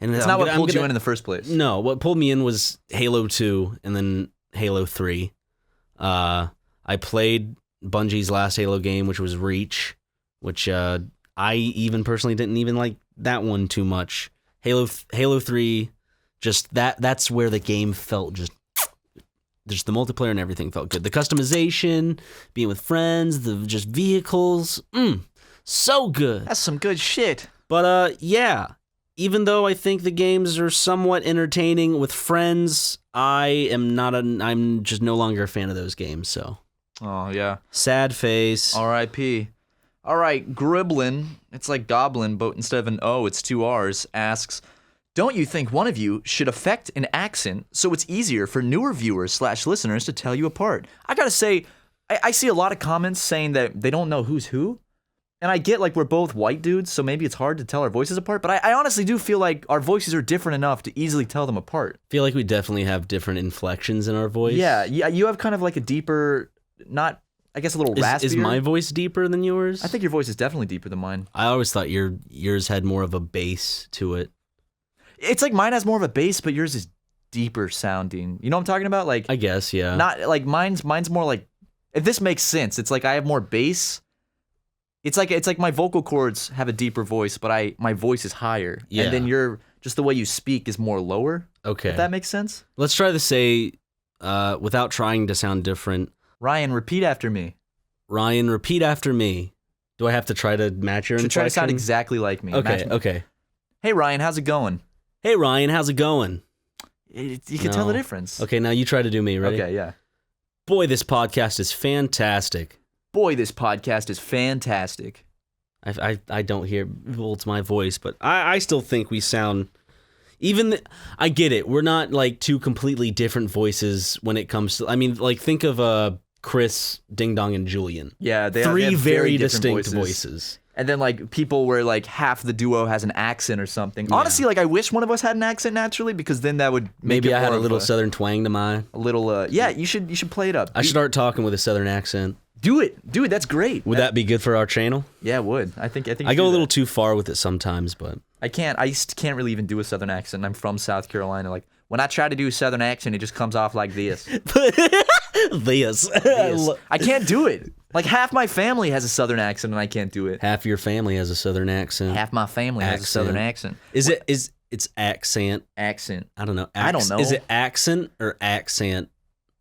S2: And
S1: it's not what pulled you in the first place.
S2: No, what pulled me in was Halo 2 and then Halo 3. I played Bungie's last Halo game, which was Reach, which I even personally didn't even like that one too much. Halo 3, just that's where the game felt just the multiplayer and everything felt good. The customization, being with friends, the just vehicles, so good.
S1: That's some good shit.
S2: But yeah, even though I think the games are somewhat entertaining with friends, I'm just no longer a fan of those games. So,
S1: oh yeah,
S2: sad face.
S1: R.I.P. All right, Griblin, it's like goblin, but instead of an O, it's 2 R's, asks, don't you think one of you should affect an accent so it's easier for newer viewers/listeners to tell you apart? I gotta say, I see a lot of comments saying that they don't know who's who. And I get like we're both white dudes, so maybe it's hard to tell our voices apart. But I honestly do feel like our voices are different enough to easily tell them apart.
S2: I feel like we definitely have different inflections in our voice.
S1: Yeah, you have kind of like a deeper, not, I guess a little raspier.
S2: Is my voice deeper than yours?
S1: I think your voice is definitely deeper than mine.
S2: I always thought yours had more of a bass to it.
S1: It's like mine has more of a bass, but yours is deeper sounding. You know what I'm talking about? Like,
S2: I guess, yeah.
S1: not like mine's more like, if this makes sense, it's like I have more bass. It's like my vocal cords have a deeper voice, but my voice is higher.
S2: Yeah.
S1: And then just the way you speak is more lower.
S2: Okay.
S1: If that makes sense.
S2: Let's try to say, without trying to sound different.
S1: Ryan, repeat after me.
S2: Ryan, repeat after me. Do I have to try to match your inflection?
S1: Try to sound exactly like me.
S2: Okay, okay.
S1: Hey, Ryan, how's it going?
S2: Hey, Ryan, how's it going?
S1: You can tell the difference.
S2: Okay, now you try to do me, ready?
S1: Okay, yeah.
S2: Boy, this podcast is fantastic.
S1: Boy, this podcast is fantastic.
S2: I don't hear, well, it's my voice, but I still think we sound, I get it. We're not like two completely different voices when it comes to, I mean, like think of Chris, Ding Dong, and Julian.
S1: Yeah, they
S2: Three
S1: have
S2: very
S1: different
S2: distinct voices.
S1: And then like people where like half the duo has an accent or something. Yeah. Honestly, like I wish one of us had an accent naturally because then that would make
S2: maybe
S1: it
S2: I had
S1: more
S2: a little
S1: of
S2: southern twang to mine.
S1: A little yeah, you should play it up.
S2: I should start talking with a southern accent.
S1: Do it. Dude, that's great.
S2: Would that be good for our channel?
S1: Yeah, it would. I think
S2: I go a little too far with it sometimes, but
S1: I can't really even do a southern accent. I'm from South Carolina. Like when I try to do a southern accent, it just comes off like this.
S2: This.
S1: I can't do it. Like half my family has a southern accent and I can't do it.
S2: Half your family has a southern accent.
S1: Half my family has a southern accent.
S2: It's accent?
S1: Accent.
S2: I don't know.
S1: I don't know.
S2: Is it accent or accent?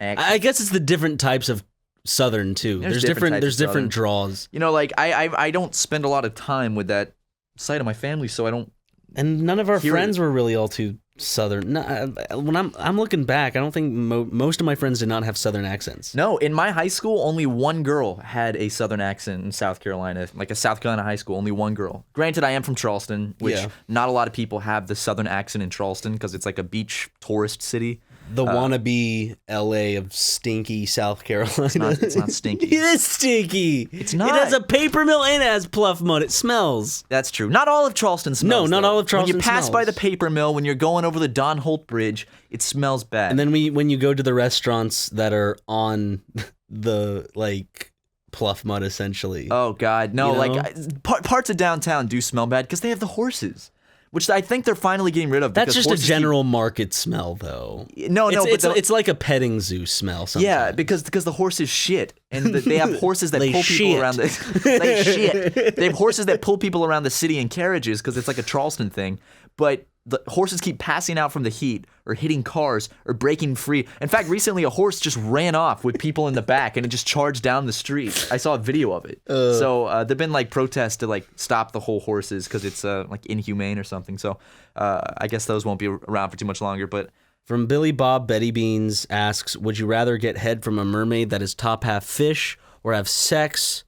S2: I guess it's the different types of southern too. There's different draws.
S1: You know, like I don't spend a lot of time with that side of my family, so I don't.
S2: And none of our friends were really all too southern. No, when I'm looking back, I don't think most of my friends did not have southern accents.
S1: No, in my high school, only one girl had a southern accent in South Carolina, like a South Carolina high school. Only one girl. Granted, I am from Charleston, which not a lot of people have the southern accent in Charleston because it's like a beach tourist city.
S2: The wannabe LA of stinky South Carolina.
S1: It's not stinky.
S2: It is stinky.
S1: It's not.
S2: It has a paper mill and it has pluff mud. It smells.
S1: That's true. Not all of Charleston smells.
S2: No, not
S1: though.
S2: all of Charleston
S1: When you pass
S2: smells.
S1: by the paper mill, when you're going over the Don Holt Bridge, it smells bad.
S2: And then when you go to the restaurants that are on the like pluff mud, essentially.
S1: Oh God, no!
S2: You know?
S1: Like parts of downtown do smell bad because they have the horses. Which I think they're finally getting rid of.
S2: That's just a general market smell, though.
S1: No,
S2: it's like a petting zoo smell. Sometimes.
S1: Yeah, because the horses shit, and they have horses that pull
S2: shit.
S1: people around the. They shit. They have horses that pull people around the city in carriages because it's like a Charleston thing. But the horses keep passing out from the heat, or hitting cars, or breaking free. In fact, recently a horse just ran off with people in the back, and it just charged down the street. I saw a video of it. So there've been like protests to like stop the whole horses because it's like inhumane or something. So I guess those won't be around for too much longer. But
S2: from Billy Bob Betty Beans asks, would you rather get head from a mermaid that is top half fish, or have sex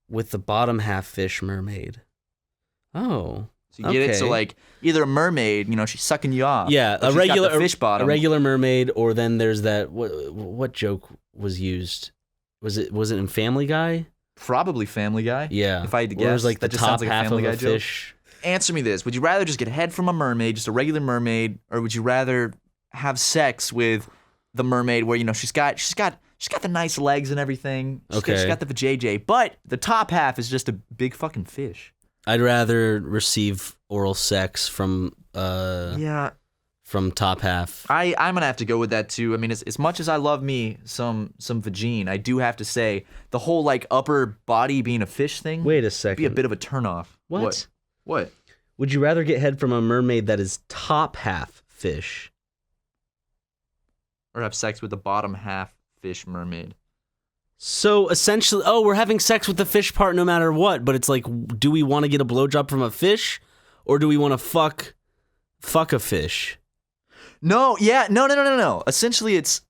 S2: with the bottom half fish mermaid? Oh.
S1: So you get it? So like either a mermaid, you know, she's sucking you off.
S2: Yeah,
S1: a regular fish bottom.
S2: A regular mermaid, or then there's that what joke was used? Was it in Family Guy?
S1: Probably Family Guy.
S2: Yeah.
S1: If I had to
S2: Or
S1: guess,
S2: there's like
S1: that
S2: the
S1: just
S2: top
S1: sounds like
S2: half
S1: a Family
S2: of
S1: Guy
S2: a
S1: joke.
S2: fish.
S1: Answer me this. Would you rather just get head from a mermaid, just a regular mermaid, or would you rather have sex with the mermaid where, you know, she's got the nice legs and everything. She's got the vajayjay, but the top half is just a big fucking fish.
S2: I'd rather receive oral sex from top half.
S1: I'm gonna have to go with that too. I mean, as much as I love me some vagine, I do have to say the whole like upper body being a fish thing.
S2: Wait a
S1: Be a
S2: second.
S1: bit of a turnoff.
S2: What?
S1: What?
S2: Would you rather get head from a mermaid that is top half fish?
S1: Or have sex with the bottom half fish mermaid?
S2: So essentially, we're having sex with the fish part no matter what, but it's like, do we want to get a blowjob from a fish, or do we want to fuck a fish?
S1: No, yeah, no. Essentially, it's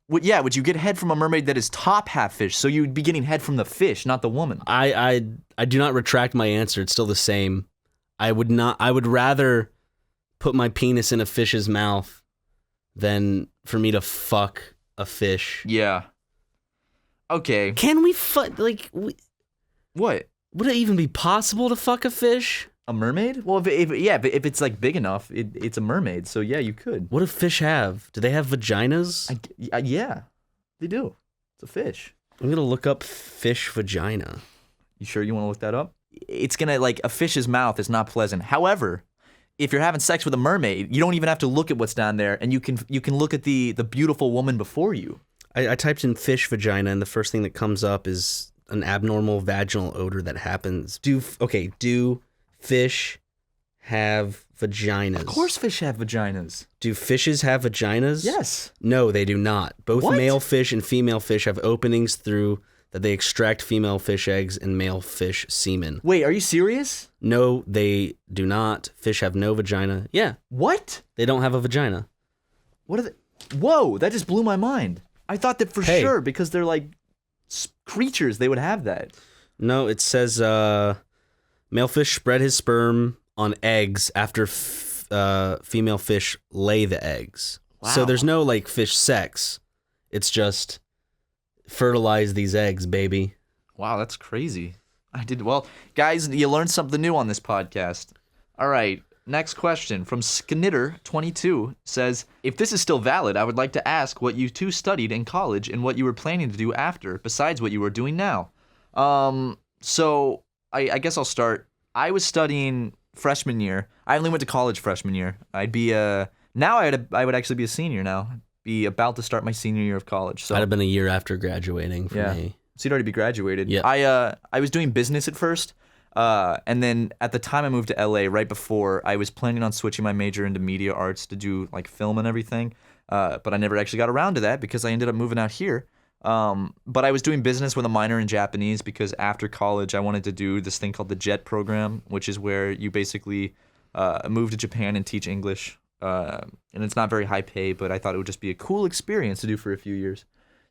S1: Would you get head from a mermaid that is top half fish? So you'd be getting head from the fish, not the woman.
S2: I do not retract my answer. It's still the same. I would rather put my penis in a fish's mouth than for me to fuck a fish.
S1: Yeah. Okay.
S2: Can we
S1: What?
S2: would it even be possible to fuck a fish?
S1: A mermaid? Well, if it's like big enough, it's a mermaid. So yeah, you could.
S2: What do fish have? Do they have vaginas?
S1: Yeah, they do. It's a fish.
S2: I'm gonna look up fish vagina.
S1: You sure you want to look that up? It's gonna a fish's mouth is not pleasant. However, if you're having sex with a mermaid, you don't even have to look at what's down there, and you can look at the beautiful woman before you.
S2: I typed in fish vagina, and the first thing that comes up is an abnormal vaginal odor that happens. Do fish have vaginas?
S1: Of course, fish have vaginas.
S2: Do fishes have vaginas?
S1: Yes.
S2: No, they do not. Both
S1: What?
S2: male fish and female fish have openings through that they extract female fish eggs and male fish semen.
S1: Wait, are you serious?
S2: No, they do not. Fish have no vagina. Yeah,
S1: What?
S2: they don't have a vagina.
S1: What are they? Whoa, that just blew my mind. I thought that for
S2: Hey.
S1: sure because they're creatures, they would have that.
S2: No, it says male fish spread his sperm on eggs after female fish lay the eggs. So
S1: Wow.
S2: there's no fish sex. It's just fertilize these eggs, baby.
S1: Wow, that's crazy. Well, guys, you learned something new on this podcast. All right, next question from Sknitter22 says, if this is still valid, I would like to ask what you two studied in college and what you were planning to do after, besides what you are doing now. So I guess I'll start. I was studying freshman year. I only went to college freshman year. I'd be now I would actually be a senior now. Be about to start my senior year of college. So
S2: I'd have been a year after graduating for me.
S1: So you'd already be graduated.
S2: Yeah.
S1: I was doing business at first, and then at the time I moved to LA, right before, I was planning on switching my major into media arts to do film and everything. But I never actually got around to that because I ended up moving out here. But I was doing business with a minor in Japanese because after college I wanted to do this thing called the JET program, which is where you basically move to Japan and teach English. And it's not very high pay, but I thought it would just be a cool experience to do for a few years.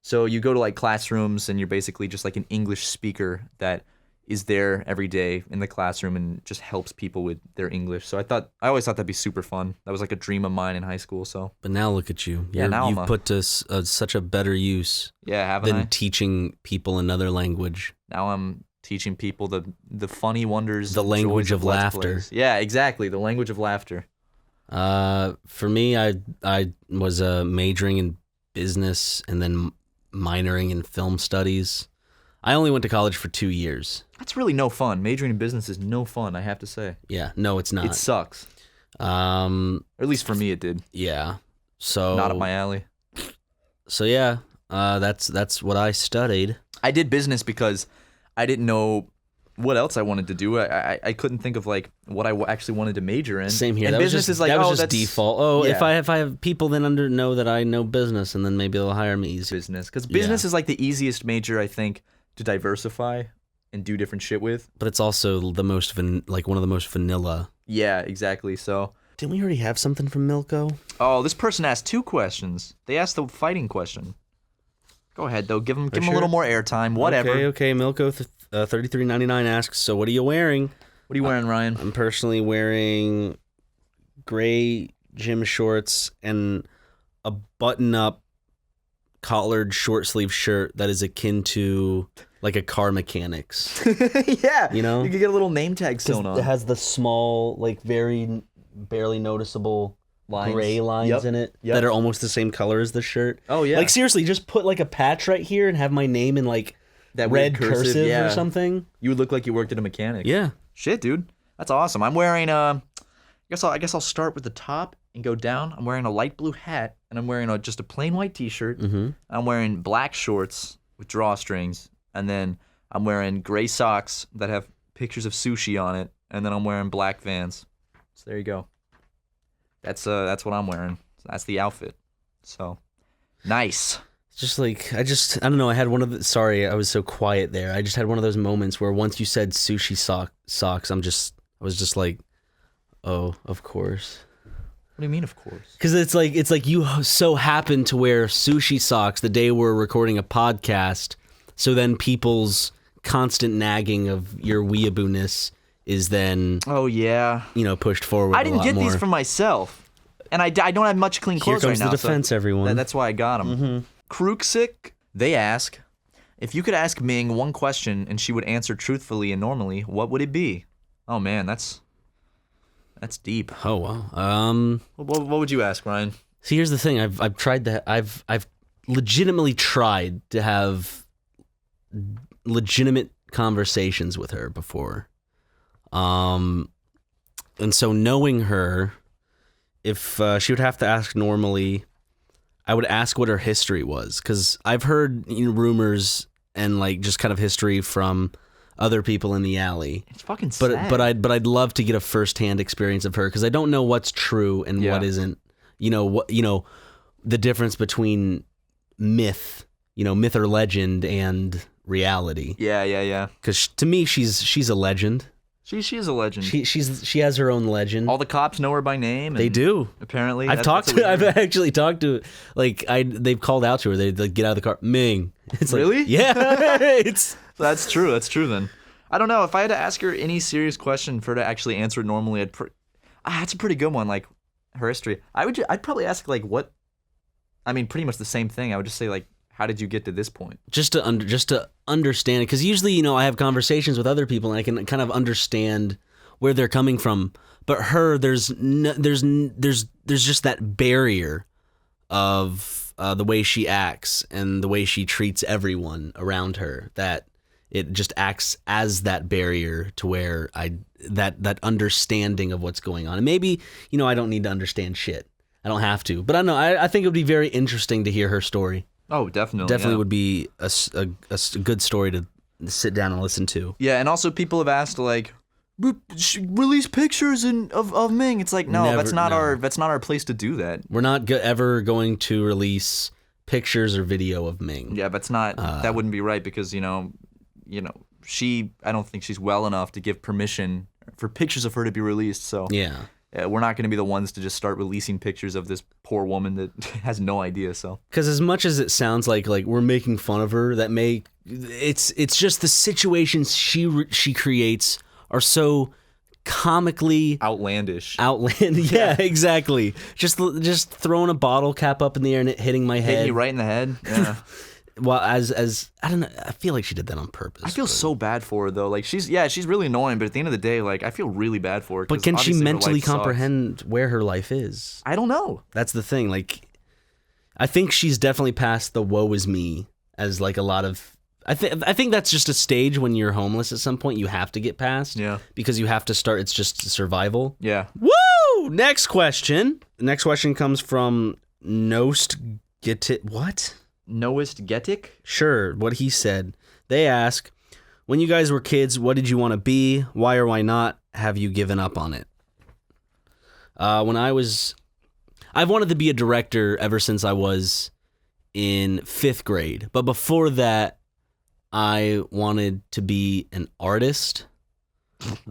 S1: So you go to classrooms and you're basically just an English speaker that is there every day in the classroom and just helps people with their English. So I always thought that'd be super fun. That was a dream of mine in high school. So
S2: But now look at you.
S1: Yeah, now
S2: you've
S1: I'm
S2: put to such a better use
S1: yeah, haven't
S2: than
S1: I?
S2: teaching people another language.
S1: Now I'm teaching people the funny wonders,
S2: The language
S1: joys
S2: of
S1: Let's
S2: laughter.
S1: Plays. Yeah, exactly. The language of laughter.
S2: For me, I was majoring in business and then minoring in film studies. I only went to college for 2 years.
S1: That's really no fun. Majoring in business is no fun, I have to say.
S2: Yeah, no, it's not.
S1: It sucks. Or at least for me it did.
S2: Yeah. So
S1: Not up my alley.
S2: So yeah, that's what I studied.
S1: I did business because I didn't know what else I wanted to do. I couldn't think of what I actually wanted to major in.
S2: Same here.
S1: And
S2: That
S1: business
S2: was just,
S1: is
S2: that was just
S1: that's
S2: default. Oh,
S1: yeah.
S2: if I have people then know that I know business, and then maybe they'll hire me easy.
S1: business, because business is the easiest major I think to diversify and do different shit with.
S2: But it's also the most one of the most vanilla.
S1: Yeah, exactly. So,
S2: Didn't we already have something from Milko?
S1: oh, this person asked 2 questions. They asked the fighting question. Go ahead though, give them a
S2: sure?
S1: little more airtime. Whatever.
S2: Okay. Milko 33.99 asks, so what are you wearing?
S1: What are you wearing, Ryan?
S2: I'm personally wearing gray gym shorts and a button-up collared short sleeve shirt that is akin to a car mechanic's.
S1: Yeah,
S2: You know?
S1: you could get a little name tag sewn on.
S2: It has the small, very barely noticeable
S1: Lines.
S2: gray lines
S1: Yep,
S2: in it
S1: yep.
S2: that are almost the same color as the shirt.
S1: Oh, yeah.
S2: Seriously, just put a patch right here and have my name in
S1: That
S2: red
S1: weird
S2: cursive
S1: yeah.
S2: or something.
S1: You would look like you worked at a mechanic.
S2: Yeah.
S1: Shit, dude. That's awesome. I'm wearing I guess I'll start with the top and go down. I'm wearing a light blue hat and I'm wearing just a plain white t-shirt.
S2: Mm-hmm.
S1: I'm wearing black shorts with drawstrings, and then I'm wearing gray socks that have pictures of sushi on it, and then I'm wearing black Vans. So there you go. That's what I'm wearing. That's the outfit. So nice.
S2: Just I don't know. I had one of the. Sorry, I was so quiet there. I just had one of those moments where once you said sushi socks, I was just like, oh, of course.
S1: What do you mean, of course?
S2: Because it's like you so happen to wear sushi socks the day we're recording a podcast, so then people's constant nagging of your weeaboo-ness is then
S1: Oh yeah.
S2: Pushed forward.
S1: I didn't get these for myself, and I don't have much clean
S2: Here
S1: clothes right
S2: comes
S1: now.
S2: the defense,
S1: so
S2: everyone.
S1: that's why I got them. Mm-hmm. Krooksick, they ask, if you could ask Ming one question and she would answer truthfully and normally, what would it be? Oh man, that's deep.
S2: Oh wow.
S1: What would you ask, Ryan?
S2: See, here's the thing. I've tried that. I've legitimately tried to have legitimate conversations with her before. And so knowing her, if she would have to ask normally, I would ask what her history was, because I've heard rumors and like just kind of history from other people in the alley.
S1: It's fucking sad.
S2: But I'd love to get a firsthand experience of her, because I don't know what's true and what isn't. The difference between myth or legend and reality.
S1: Yeah.
S2: Because to me, she's a legend.
S1: She is a legend.
S2: She has her own legend.
S1: All the cops know her by name.
S2: They do.
S1: Apparently,
S2: I've actually talked to, like, they've called out to her. They like, get out of the car, Ming. It's
S1: really?
S2: Like, yeah.
S1: That's true. That's true. Then I don't know if I had to ask her any serious question for her to actually answer it normally. That's a pretty good one. Like her history. I'd probably ask like what. I mean, pretty much the same thing. I would just say like, how did you get to this point? Just
S2: to understand it, because usually I have conversations with other people and I can kind of understand where they're coming from. But her, there's just that barrier of the way she acts and the way she treats everyone around her, that it just acts as that barrier to where that understanding of what's going on. And maybe I don't need to understand shit. I don't have to, but I know I think it would be very interesting to hear her story.
S1: Oh, definitely.
S2: Definitely would be a good story to sit down and listen to.
S1: Yeah, and also people have asked like, release pictures of Ming. It's like that's not our place to do that.
S2: We're not ever going to release pictures or video of Ming.
S1: Yeah, that's not that wouldn't be right, because I don't think she's well enough to give permission for pictures of her to be released. So
S2: yeah.
S1: We're not going to be the ones to just start releasing pictures of this poor woman that has no idea. So,
S2: because as much as it sounds like we're making fun of her, it's just the situations she creates are so comically
S1: outlandish.
S2: Yeah, exactly. Just throwing a bottle cap up in the air and it hitting my head.
S1: Hitting you right in the head. Yeah.
S2: Well, as I don't know, I feel like she did that on purpose.
S1: I feel so bad for her though. Like she's really annoying, but at the end of the day, like I feel really bad for her.
S2: But can she mentally comprehend where her life is?
S1: I don't know.
S2: That's the thing. Like, I think she's definitely past the woe is me, as like a lot of. I think that's just a stage when you're homeless at some point you have to get past.
S1: Yeah.
S2: Because you have to start. It's just survival.
S1: Yeah.
S2: Woo! Next question. The next question comes from Nost What?
S1: Noest Getik?
S2: Sure, what he said. They ask, when you guys were kids, what did you want to be? Why or why not have you given up on it? I've wanted to be a director ever since I was in 5th grade. But before that, I wanted to be an artist.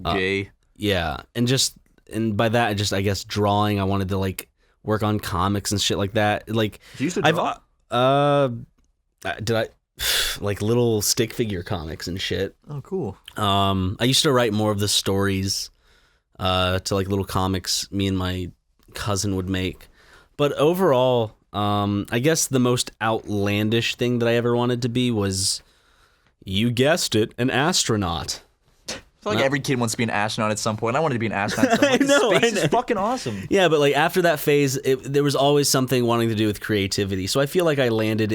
S1: Gay.
S2: Yeah, and by that, I guess drawing. I wanted to like work on comics and shit like that. Like,
S1: you used to draw?
S2: Did I like little stick figure comics and shit?
S1: Oh, cool.
S2: I used to write more of the stories to like little comics me and my cousin would make. But overall, I guess the most outlandish thing that I ever wanted to be was, you guessed it, an astronaut.
S1: I feel like every kid wants to be an astronaut at some point. I wanted to be an astronaut. So like, space is fucking awesome.
S2: Yeah, but like after that phase, there was always something wanting to do with creativity. So I feel like I landed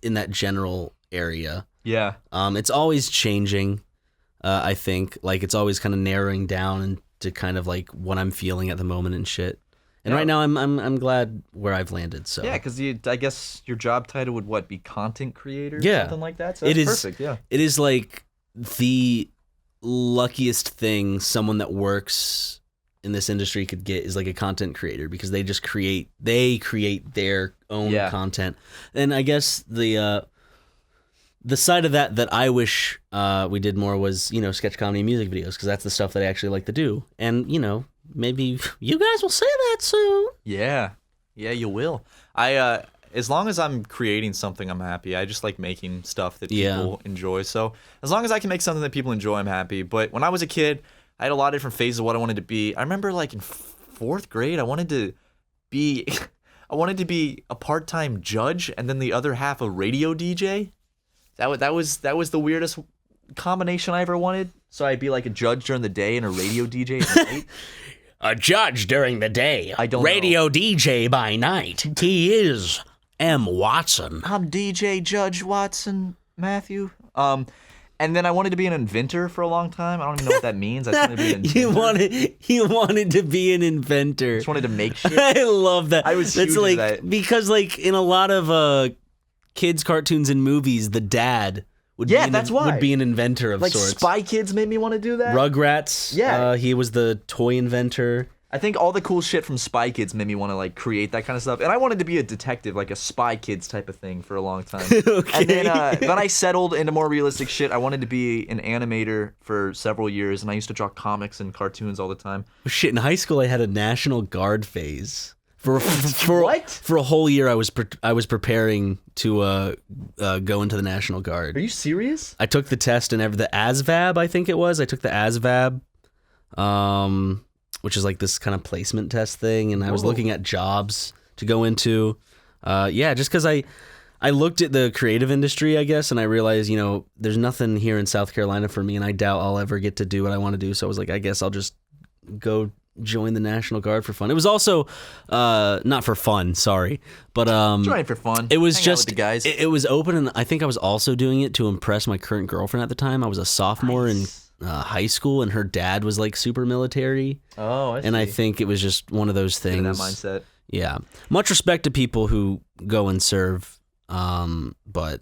S2: in that general area.
S1: Yeah.
S2: It's always changing. I think like it's always kind of narrowing down into kind of like what I'm feeling at the moment and shit. And right now I'm glad where I've landed. So
S1: yeah, because I guess your job title would be content creator?
S2: Yeah,
S1: something like that. So that's perfect. Yeah.
S2: It is like the luckiest thing someone that works in this industry could get is like a content creator, because they just create their own content. And I guess the side of that I wish we did more was sketch comedy music videos, because that's the stuff that I actually like to do. And maybe you guys will say that soon.
S1: Yeah, you will. I as long as I'm creating something, I'm happy. I just like making stuff that people enjoy. So as long as I can make something that people enjoy, I'm happy. But when I was a kid, I had a lot of different phases of what I wanted to be. I remember like in fourth grade, I wanted to be a part-time judge, and then the other half a radio DJ. That was the weirdest combination I ever wanted. So I'd be like a judge during the day and a radio DJ at night.
S2: A judge during the day.
S1: I don't
S2: radio DJ by night. He is M. Watson.
S1: I'm DJ Judge Watson Matthew. And then I wanted to be an inventor for a long time. I don't even know what that means. I just wanted to be an inventor.
S2: You wanted to be an inventor.
S1: I just wanted to make shit.
S2: I love that.
S1: I was
S2: That's
S1: huge
S2: like
S1: into that.
S2: because like in a lot of kids cartoons and movies, the dad would be an inventor of
S1: Like
S2: sorts.
S1: Spy Kids made me want to do that.
S2: Rugrats.
S1: Yeah.
S2: He was the toy inventor.
S1: I think all the cool shit from Spy Kids made me want to like create that kind of stuff. And I wanted to be a detective, like a Spy Kids type of thing for a long time.
S2: Okay.
S1: And then I settled into more realistic shit. I wanted to be an animator for several years, and I used to draw comics and cartoons all the time.
S2: Shit, in high school I had a National Guard phase. For
S1: What?
S2: For a whole year I was preparing to go into the National Guard.
S1: Are you serious?
S2: I took the test and the ASVAB, I think it was. I took the ASVAB, which is like this kind of placement test thing, and I was looking at jobs to go into. Just because I looked at the creative industry, I guess, and I realized, there's nothing here in South Carolina for me, and I doubt I'll ever get to do what I want to do. So I was like, I guess I'll just go join the National Guard for fun. It was also not for fun, sorry, but
S1: Join for fun.
S2: it was
S1: Hang out
S2: just
S1: with the guys.
S2: It was open, and I think I was also doing it to impress my current girlfriend at the time. I was a sophomore in high school, and her dad was like super military.
S1: Oh, I see.
S2: And I think it was just one of those things.
S1: In that mindset.
S2: Yeah. Much respect to people who go and serve, but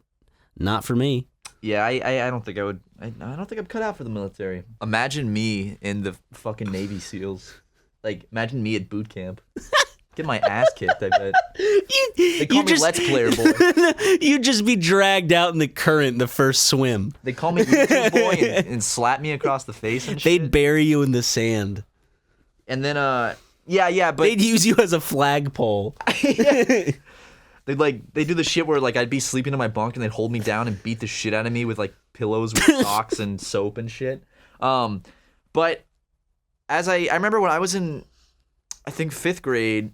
S2: not for me.
S1: Yeah, I don't think I would. I don't think I'm cut out for the military. Imagine me in the fucking Navy SEALs. Like, imagine me at boot camp. Get my ass kicked, I bet. They call me Let's Player Boy.
S2: You'd just be dragged out in the current the first swim.
S1: They call me YouTube Boy and slap me across the face and shit.
S2: They'd bury you in the sand.
S1: And then, but
S2: They'd use you as a flagpole.
S1: they do the shit where like I'd be sleeping in my bunk and they'd hold me down and beat the shit out of me with like pillows with socks and soap and shit. But as I remember when I was in, I think 5th grade.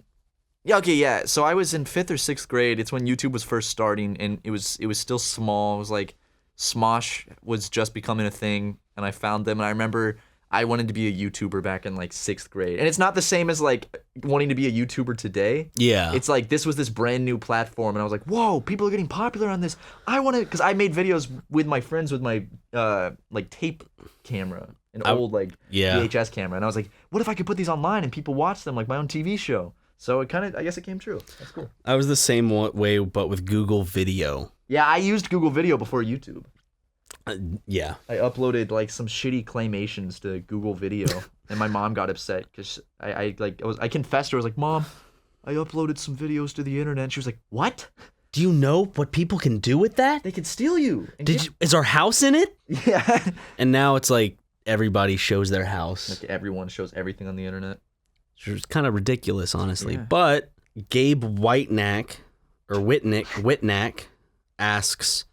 S1: So I was in 5th or 6th grade. It's when YouTube was first starting, and it was still small. It was like Smosh was just becoming a thing, and I found them. And I remember I wanted to be a YouTuber back in like 6th grade. And it's not the same as like wanting to be a YouTuber today.
S2: Yeah.
S1: It's like this was this brand new platform, and I was like, whoa, people are getting popular on this. I want to, because I made videos with my friends with my like tape camera, an old like VHS camera. And I was like, what if I could put these online and people watch them like my own TV show? So it kind of, I guess it came true. That's cool.
S2: I was the same way, but with Google Video.
S1: Yeah, I used Google Video before YouTube.
S2: Yeah.
S1: I uploaded like some shitty claymations to Google Video, and my mom got upset because I confessed to her. I was like, Mom, I uploaded some videos to the internet. And she was like, what?
S2: Do you know what people can do with that?
S1: They could steal you.
S2: Is our house in it?
S1: Yeah.
S2: And now it's like everybody shows their house.
S1: Like everyone shows everything on the internet.
S2: It's kind of ridiculous, honestly.
S1: Yeah.
S2: But Gabe Whitenack asks,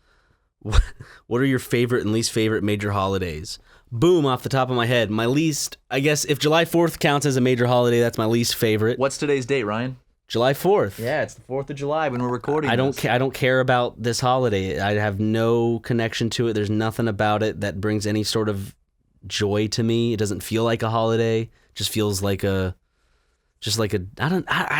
S2: what are your favorite and least favorite major holidays? Boom, off the top of my head. My least, I guess if July 4th counts as a major holiday, that's my least favorite.
S1: What's today's date, Ryan?
S2: July 4th.
S1: Yeah, it's the 4th of July when we're recording
S2: I
S1: this.
S2: don't care about this holiday. I have no connection to it. There's nothing about it that brings any sort of joy to me. It doesn't feel like a holiday. It just feels like I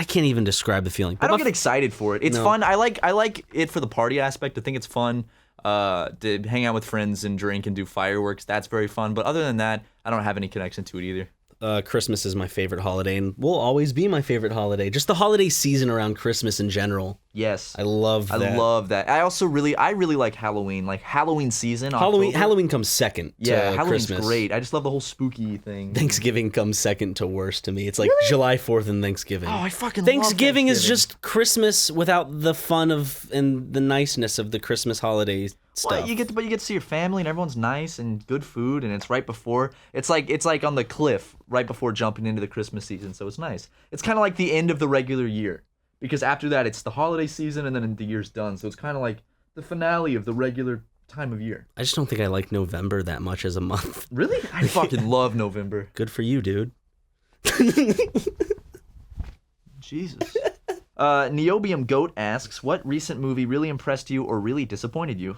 S2: can't even describe the feeling.
S1: I don't get excited for it. It's fun. I like it for the party aspect. I think it's fun to hang out with friends and drink and do fireworks. That's very fun. But other than that, I don't have any connection to it either.
S2: Christmas is my favorite holiday and will always be my favorite holiday. Just the holiday season around Christmas in general.
S1: Yes.
S2: I love that.
S1: I love that. I also really like Halloween. Like Halloween season.
S2: Halloween comes second to
S1: Halloween's
S2: Christmas.
S1: great. I just love the whole spooky thing.
S2: Thanksgiving comes second to worst to me. It's like July 4th and Thanksgiving.
S1: Oh, I fucking
S2: Thanksgiving
S1: love
S2: is just Christmas without the fun of and the niceness of the Christmas holidays. stuff.
S1: Well, you get to see your family and everyone's nice and good food, and it's right before. It's like on the cliff right before jumping into the Christmas season, so it's nice. It's kind of like the end of the regular year, because after that it's the holiday season and then the year's done. So it's kind of like the finale of the regular time of year.
S2: I just don't think I like November that much as a month.
S1: Really? I fucking love November.
S2: Good for you, dude.
S1: Jesus. Neobium Goat asks, what recent movie really impressed you or really disappointed you?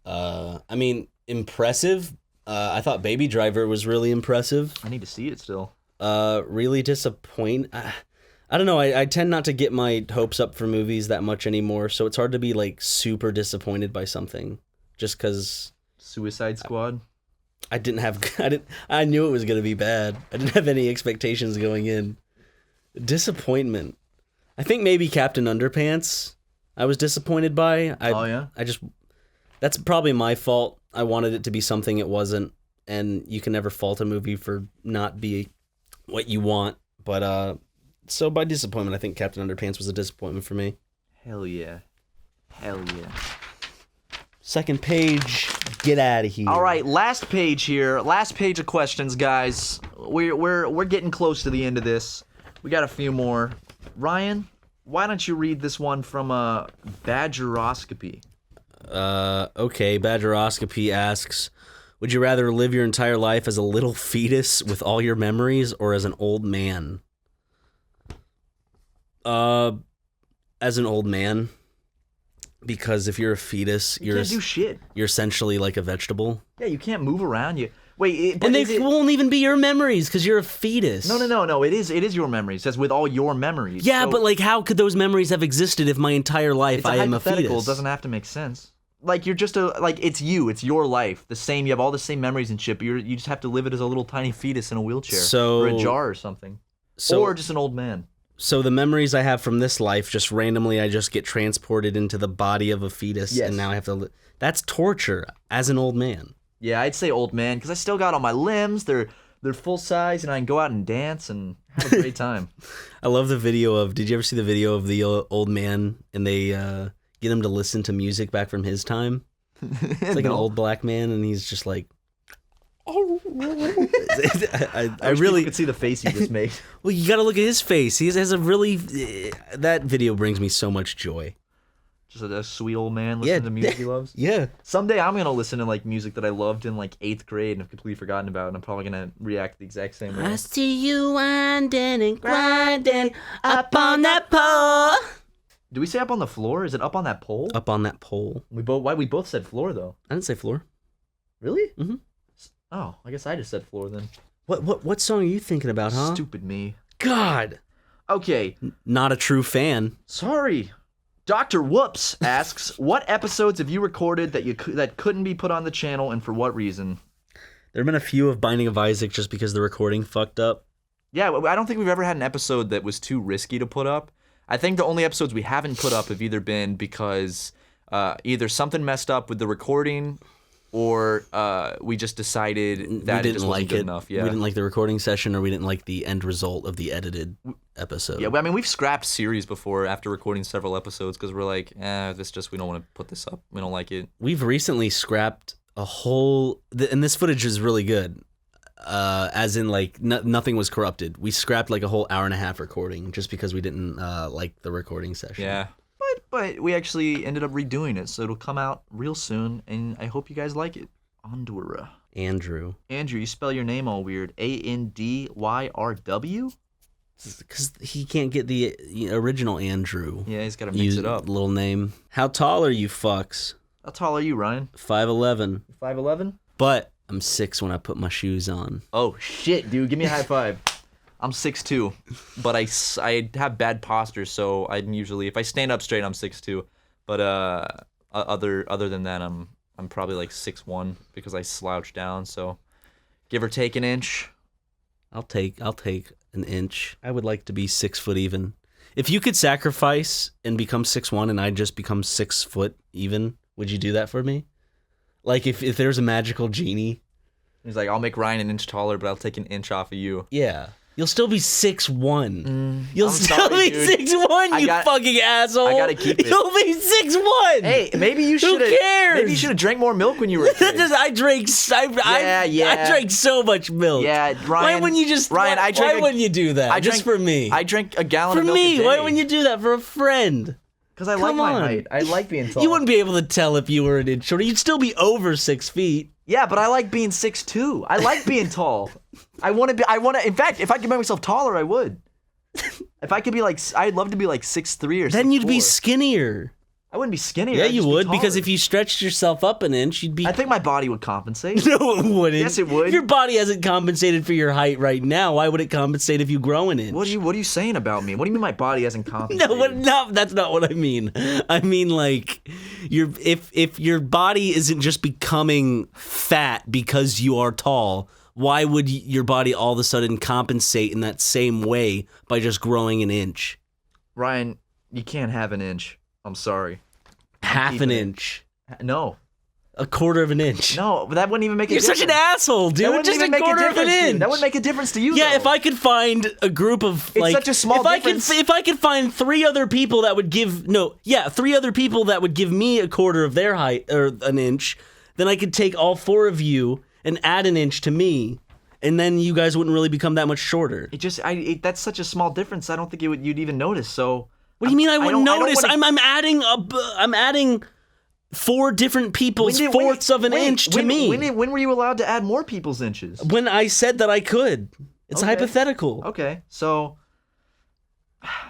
S2: I mean, impressive. I thought Baby Driver was really impressive.
S1: I need to see it still.
S2: Really disappoint. I don't know. I tend not to get my hopes up for movies that much anymore, so it's hard to be like super disappointed by something, just because.
S1: Suicide Squad.
S2: I knew it was gonna be bad. I didn't have any expectations going in. Disappointment. I think maybe Captain Underpants. I was disappointed by.
S1: Oh yeah.
S2: That's probably my fault. I wanted it to be something it wasn't, and you can never fault a movie for not being what you want. But so by disappointment, I think Captain Underpants was a disappointment for me.
S1: Hell yeah. Hell yeah.
S2: Second page, get out of here.
S1: All right, last page here. Last page of questions, guys. We're getting close to the end of this. We got a few more. Ryan, why don't you read this one from Badgeroscopy?
S2: Okay, Badgeroscopy asks, would you rather live your entire life as a little fetus with all your memories or as an old man? As an old man. Because if you're a fetus,
S1: you can't do shit.
S2: You're essentially like a vegetable.
S1: Yeah, you can't move around. Won't
S2: even be your memories because you're a fetus.
S1: No. It is your memories. It says with all your memories.
S2: Yeah,
S1: so
S2: but like, how could those memories have existed if my entire life I am a fetus?
S1: It doesn't have to make sense. Like you're just it's you. It's your life. The same. You have all the same memories and shit. But you just have to live it as a little tiny fetus in a wheelchair or a jar or something, or just an old man.
S2: So the memories I have from this life, just randomly, I just get transported into the body of a fetus,
S1: yes.
S2: And now I have to. That's torture as an old man.
S1: Yeah, I'd say old man because I still got all my limbs. They're full size, and I can go out and dance and have a great time.
S2: I love the video of. Did you ever see the video of the old man and they get him to listen to music back from his time? It's like an old black man, and he's just like. I really
S1: could see the face you just made.
S2: Well, you got to look at his face. He has a really. That video brings me so much joy.
S1: Just a sweet old man listening to music he loves.
S2: Yeah.
S1: Someday I'm gonna listen to like music that I loved in like 8th grade and have completely forgotten about, and I'm probably gonna react the exact same way.
S2: I see you winding and grinding up on that pole.
S1: Do we say up on the floor? Is it up on that pole?
S2: Up on that pole.
S1: Why we both said floor though?
S2: I didn't say floor.
S1: Really?
S2: Mm-hmm.
S1: Oh, I guess I just said floor then.
S2: What song are you thinking about, huh?
S1: Stupid me.
S2: God.
S1: Okay.
S2: Not a true fan.
S1: Sorry. Dr. Whoops asks, what episodes have you recorded that couldn't be put on the channel, and for what reason?
S2: There have been a few of Binding of Isaac just because the recording fucked up.
S1: Yeah, I don't think we've ever had an episode that was too risky to put up. I think the only episodes we haven't put up have either been because either something messed up with the recording, or we just decided that it just wasn't good enough. Yeah.
S2: We didn't like the recording session, or we didn't like the end result of the edited episode.
S1: Yeah, I mean, we've scrapped series before after recording several episodes because we're like, we don't want to put this up. We don't like it.
S2: We've recently scrapped a whole, and this footage is really good, as in like nothing was corrupted. We scrapped like a whole hour-and-a-half recording just because we didn't like the recording session.
S1: Yeah. But we actually ended up redoing it, so it'll come out real soon, and I hope you guys like it. Andorra.
S2: Andrew,
S1: you spell your name all weird. Andyrw?
S2: because he can't get the original Andrew.
S1: Yeah, he's got to mix it up.
S2: Little name. How tall are you, fucks?
S1: How tall are you, Ryan?
S2: 5'11".
S1: 5'11"?
S2: But I'm 6 when I put my shoes on.
S1: Oh, shit, dude. Give me a high five. I'm 6'2", but I have bad posture, so I'm usually, if I stand up straight, I'm 6'2". But other than that, I'm probably like 6'1" because I slouch down, so give or take an inch.
S2: I'll take an inch. I would like to be 6 foot even. If you could sacrifice and become 6'1" and I just become 6 foot even, would you do that for me? Like if there's a magical genie.
S1: He's like, I'll make Ryan an inch taller, but I'll take an inch off of you.
S2: Yeah. You'll still be 6'1". You'll
S1: I'm
S2: still
S1: sorry,
S2: be
S1: dude.
S2: 6'1", you fucking asshole.
S1: I gotta keep it.
S2: You'll be 6'1".
S1: Hey, maybe you should have.
S2: Who cares?
S1: Maybe you should have drank more milk when you were a kid.
S2: I drank so much milk.
S1: Yeah, Ryan.
S2: Why wouldn't you just?
S1: Ryan,
S2: why wouldn't you do that? Just for me.
S1: I drank a gallon
S2: for
S1: of milk a
S2: me.
S1: day.
S2: Why wouldn't you do that for a friend?
S1: Because I like
S2: Come
S1: my
S2: on.
S1: height. I like being tall.
S2: You wouldn't be able to tell if you were an inch shorter. You'd still be over 6 feet.
S1: Yeah, but I like being 6'2". I like being tall. I want to. In fact, if I could make myself taller, I would. If I could be like, I'd love to be like 6'3" or 6'4".
S2: Then you'd be skinnier.
S1: I wouldn't be skinnier.
S2: Yeah,
S1: I'd
S2: you
S1: just be
S2: would, because
S1: taller.
S2: if you stretched yourself up an inch, you'd be.
S1: I think my body would compensate.
S2: No, it wouldn't.
S1: Yes, it would.
S2: If your body hasn't compensated for your height right now, why would it compensate if you grow an inch?
S1: What are you saying about me? What do you mean my body hasn't compensated?
S2: No, that's not what I mean. I mean, like, if your body isn't just becoming fat because you are tall, why would your body all of a sudden compensate in that same way by just growing an inch?
S1: Ryan, you can't have an inch. I'm sorry.
S2: Half an
S1: keeping it.
S2: inch.
S1: No.
S2: A quarter of an inch.
S1: No, but that wouldn't even make a
S2: You're
S1: difference.
S2: such an asshole,
S1: That
S2: dude.
S1: wouldn't
S2: Just
S1: even
S2: a
S1: make
S2: quarter of an
S1: difference to you.
S2: inch.
S1: That wouldn't make a difference to you,
S2: Yeah,
S1: though.
S2: if I could find a group of
S1: It's
S2: like,
S1: such a small difference.
S2: if I could find 3 other people that would give 3 other people that would give me a quarter of their height or an inch, then I could take all 4 of you and add an inch to me, and then you guys wouldn't really become that much shorter.
S1: That's such a small difference. I don't think you'd even notice. So.
S2: What do you mean I wouldn't notice?
S1: wanna-
S2: I'm adding 4 different people's fourths of an inch to me.
S1: When were you allowed to add more people's inches?
S2: When I said that I could. It's
S1: Okay.
S2: hypothetical.
S1: Okay, so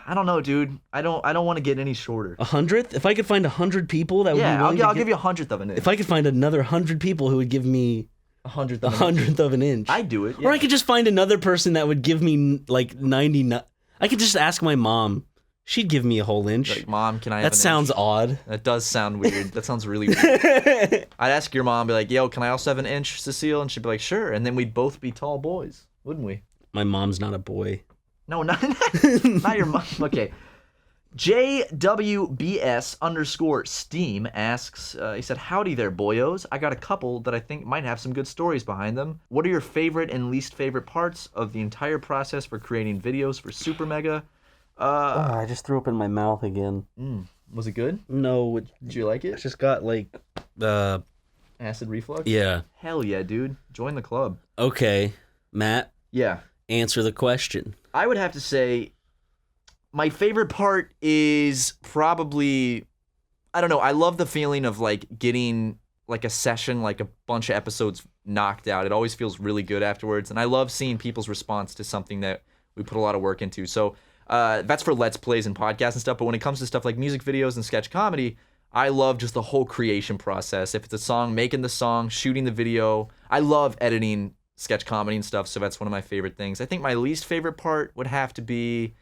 S1: I don't know, dude. I don't want to get any shorter.
S2: 100th? If I could find 100 people that would be
S1: Yeah,
S2: willing
S1: I'll
S2: to
S1: give you 100th of an inch.
S2: If I could find another 100 people who would give me
S1: 100th
S2: a
S1: of an inch.
S2: 100th of an inch.
S1: I'd do it.
S2: Or I could just find another person that would give me like 99. I could just ask my mom. She'd give me a whole inch.
S1: Like, Mom, can I have
S2: That
S1: an
S2: sounds
S1: inch?
S2: odd.
S1: That does sound weird. That sounds really weird. I'd ask your mom, be like, yo, can I also have an inch, Cecile? And she'd be like, sure. And then we'd both be tall boys, wouldn't we?
S2: My mom's not a boy.
S1: No, not your mom. Okay. JWBS_Steam asks, he said, howdy there, boyos. I got a couple that I think might have some good stories behind them. What are your favorite and least favorite parts of the entire process for creating videos for SuperMega?
S2: I just threw up in my mouth again.
S1: Was it good?
S2: No,
S1: Did you like
S2: I
S1: it?
S2: just got like,
S1: Acid reflux?
S2: yeah.
S1: Hell yeah, dude. Join the club.
S2: Okay, Matt,
S1: Yeah.
S2: answer the question.
S1: I would have to say my favorite part is probably, I don't know, I love the feeling of like getting like a session, like a bunch of episodes knocked out. It always feels really good afterwards. And I love seeing people's response to something that we put a lot of work into. So that's for Let's Plays and podcasts and stuff. But when it comes to stuff like music videos and sketch comedy, I love just the whole creation process. If it's a song, making the song, shooting the video. I love editing sketch comedy and stuff, so that's one of my favorite things. I think my least favorite part would have to be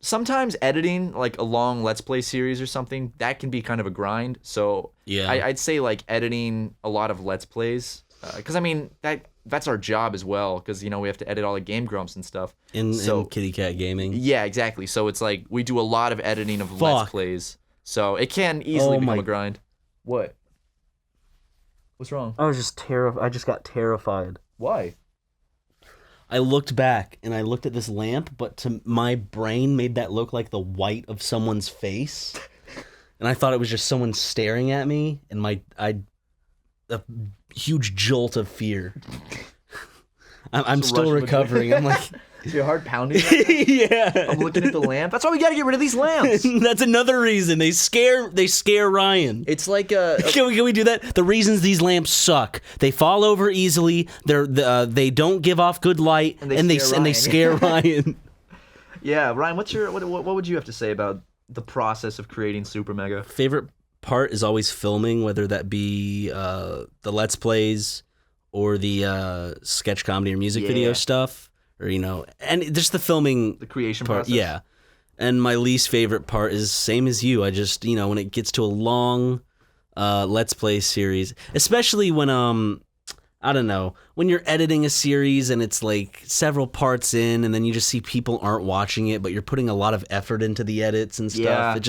S1: sometimes editing like a long Let's Play series or something, that can be kind of a grind. So
S2: Yeah.
S1: I'd say like editing a lot of Let's Plays, because I mean that's our job as well, because we have to edit all the Game Grumps and stuff.
S2: In
S1: So-
S2: Kitty Cat Gaming.
S1: Yeah, exactly. So it's like we do a lot of editing of
S2: Fuck.
S1: Let's Plays, so it can easily
S2: Oh
S1: become
S2: my-
S1: a grind. What? What's wrong?
S2: I was just terrified. I just got terrified.
S1: Why?
S2: I looked back and I looked at this lamp, but to my brain made that look like the white of someone's face, and I thought it was just someone staring at me, and a huge jolt of fear. I'm
S1: Just
S2: still
S1: rush
S2: recovering. I'm like,
S1: Is your heart pounding right now?
S2: yeah.
S1: I'm looking at the lamp. That's why we gotta get rid of these lamps.
S2: That's another reason they scare Ryan.
S1: It's like
S2: Can we do that? The reasons these lamps suck: they fall over easily. They don't give off good light,
S1: And
S2: they
S1: they scare Ryan.
S2: scare Ryan.
S1: yeah. Ryan, what would you have to say about the process of creating SuperMega?
S2: Favorite part is always filming, whether that be the Let's Plays or the sketch comedy or music video
S1: Yeah.
S2: stuff, or and just the filming
S1: The creation
S2: part.
S1: process.
S2: Yeah. And my least favorite part is same as you. I just when it gets to a long Let's Play series, especially when I don't know, when you're editing a series and it's like several parts in, and then you just see people aren't watching it, but you're putting a lot of effort into the edits and stuff.
S1: Yeah.
S2: It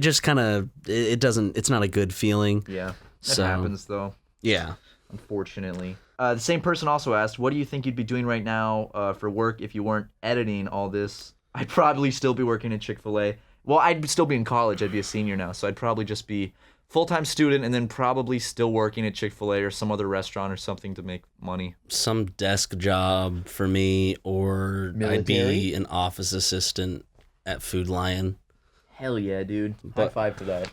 S2: just kind of it's not a good feeling.
S1: Yeah. That
S2: So-
S1: happens though.
S2: Yeah.
S1: Unfortunately. The same person also asked, what do you think you'd be doing right now for work if you weren't editing all this? I'd probably still be working at Chick-fil-A. Well, I'd still be in college. I'd be a senior now, so I'd probably just be full-time student and then probably still working at Chick-fil-A or some other restaurant or something to make money.
S2: Some desk job for me, or I'd be an office assistant at Food Lion.
S1: Hell yeah, dude. High five to that.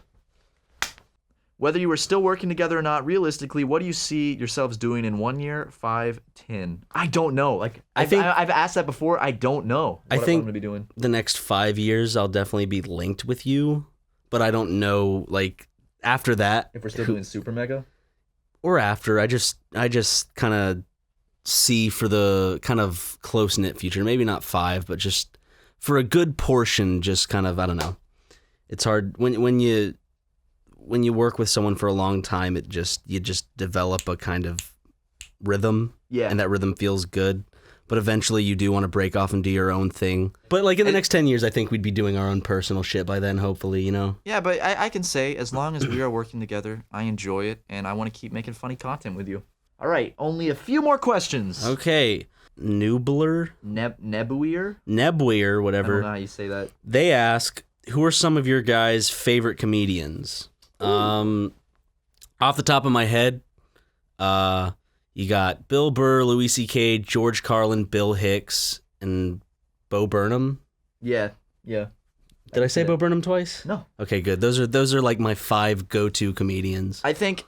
S1: Whether you were still working together or not, realistically, what do you see yourselves doing in 1 year, 5, 10? I don't know. Like I've asked that before. I don't know what I'm going to be doing.
S2: The next 5 years, I'll definitely be linked with you, but I don't know, like, after that.
S1: If we're still doing SuperMega?
S2: Or after. I just kind of see for the kind of close-knit future. Maybe not 5, but just for a good portion, just kind of, I don't know. It's hard when you work with someone for a long time, you just develop a kind of rhythm. Yeah. And that rhythm feels good. But eventually you do want to break off and do your own thing. But like in the next 10 years, I think we'd be doing our own personal shit by then, hopefully, you know?
S1: Yeah, but I can say, as long as we are working together, I enjoy it, and I want to keep making funny content with you. All right, only a few more questions.
S2: Okay. Noobler?
S1: Nebweir,
S2: whatever.
S1: I don't know how you say that.
S2: They ask, who are some of your guys' favorite comedians? Off the top of my head, you got Bill Burr, Louis C.K., George Carlin, Bill Hicks, and Bo Burnham.
S1: Yeah.
S2: Did I say Bo Burnham twice?
S1: No.
S2: Okay, good. Those are like my 5 go-to comedians.
S1: I think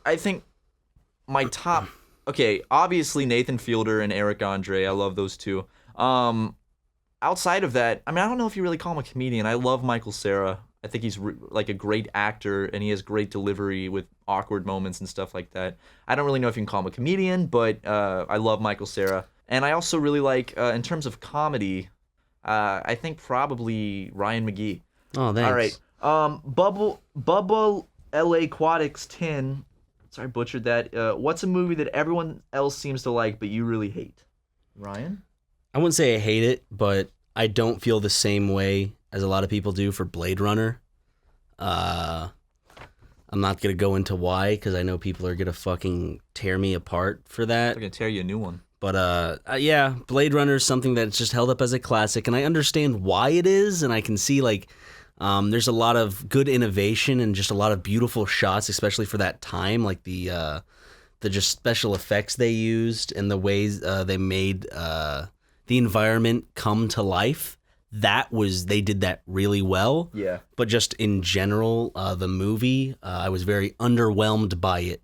S1: my top. Okay, obviously Nathan Fielder and Eric Andre. I love those two. Outside of that, I mean, I don't know if you really call him a comedian. I love Michael Cera. I think he's like a great actor, and he has great delivery with awkward moments and stuff like that. I don't really know if you can call him a comedian, but I love Michael Cera. And I also really like, in terms of comedy, I think probably Ryan McGee.
S2: Oh, thanks.
S1: All right. Bubba LA Aquatics 10. Sorry, I butchered that. What's a movie that everyone else seems to like, but you really hate? Ryan?
S2: I wouldn't say I hate it, but I don't feel the same way as a lot of people do for Blade Runner. I'm not going to go into why, because I know people are going to fucking tear me apart for that.
S1: They're going to tear you a new one.
S2: But yeah, Blade Runner is something that's just held up as a classic, and I understand why it is, and I can see like there's a lot of good innovation and just a lot of beautiful shots, especially for that time, like the just special effects they used and the ways they made the environment come to life. They did that really well.
S1: Yeah.
S2: But just in general, the movie, I was very underwhelmed by it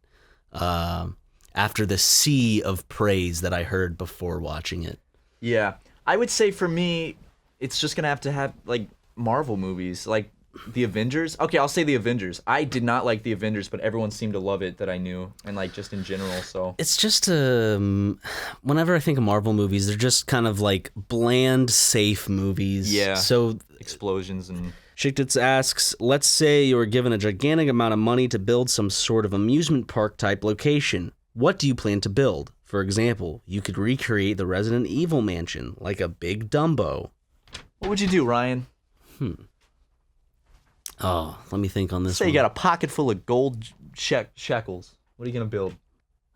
S2: after the sea of praise that I heard before watching it.
S1: Yeah. I would say for me, it's just going to have like Marvel movies, like the Avengers. Okay, I'll say the Avengers. I did not like the Avengers, but everyone seemed to love it that I knew, and like just in general. So
S2: it's just whenever I think of Marvel movies, they're just kind of like bland, safe movies.
S1: Yeah.
S2: So
S1: explosions and.
S2: Shiktits asks, let's say you're given a gigantic amount of money to build some sort of amusement park type location. What do you plan to build? For example, you could recreate the Resident Evil mansion, like a big Dumbo.
S1: What would you do, Ryan?
S2: Oh, let me think on this
S1: Say
S2: one.
S1: You got a pocket full of gold shekels. What are you going to build?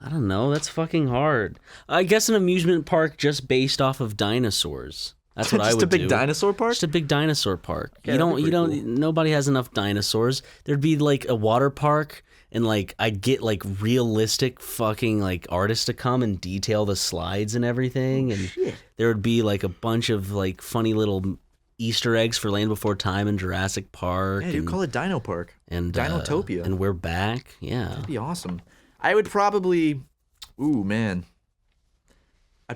S2: I don't know. That's fucking hard. I guess an amusement park just based off of dinosaurs. That's what I would do.
S1: Just a big dinosaur park?
S2: Just a big dinosaur park.
S1: Yeah,
S2: cool. Nobody has enough dinosaurs. There'd be like a water park, and like I'd get like realistic fucking like artists to come and detail the slides and everything, and there would be like a bunch of like funny little Easter eggs for Land Before Time and Jurassic Park.
S1: Yeah, you call it Dino Park.
S2: And
S1: Dinotopia.
S2: And we're back. Yeah.
S1: That'd be awesome. I would probably, I'd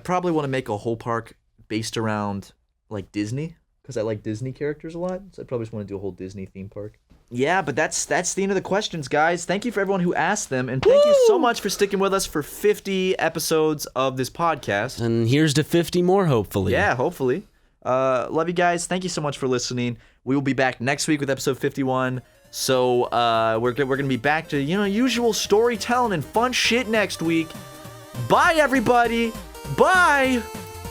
S1: probably want to make a whole park based around like Disney, because I like Disney characters a lot. So I'd probably just want to do a whole Disney theme park. Yeah, but that's the end of the questions, guys. Thank you for everyone who asked them, and thank you so much for sticking with us for 50 episodes of this podcast.
S2: And here's to 50 more, hopefully.
S1: Yeah, hopefully. Love you guys. Thank you so much for listening. We will be back next week with episode 51. So we're gonna be back to usual storytelling and fun shit next week. Bye, everybody. Bye.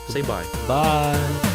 S1: Say bye.
S2: Bye.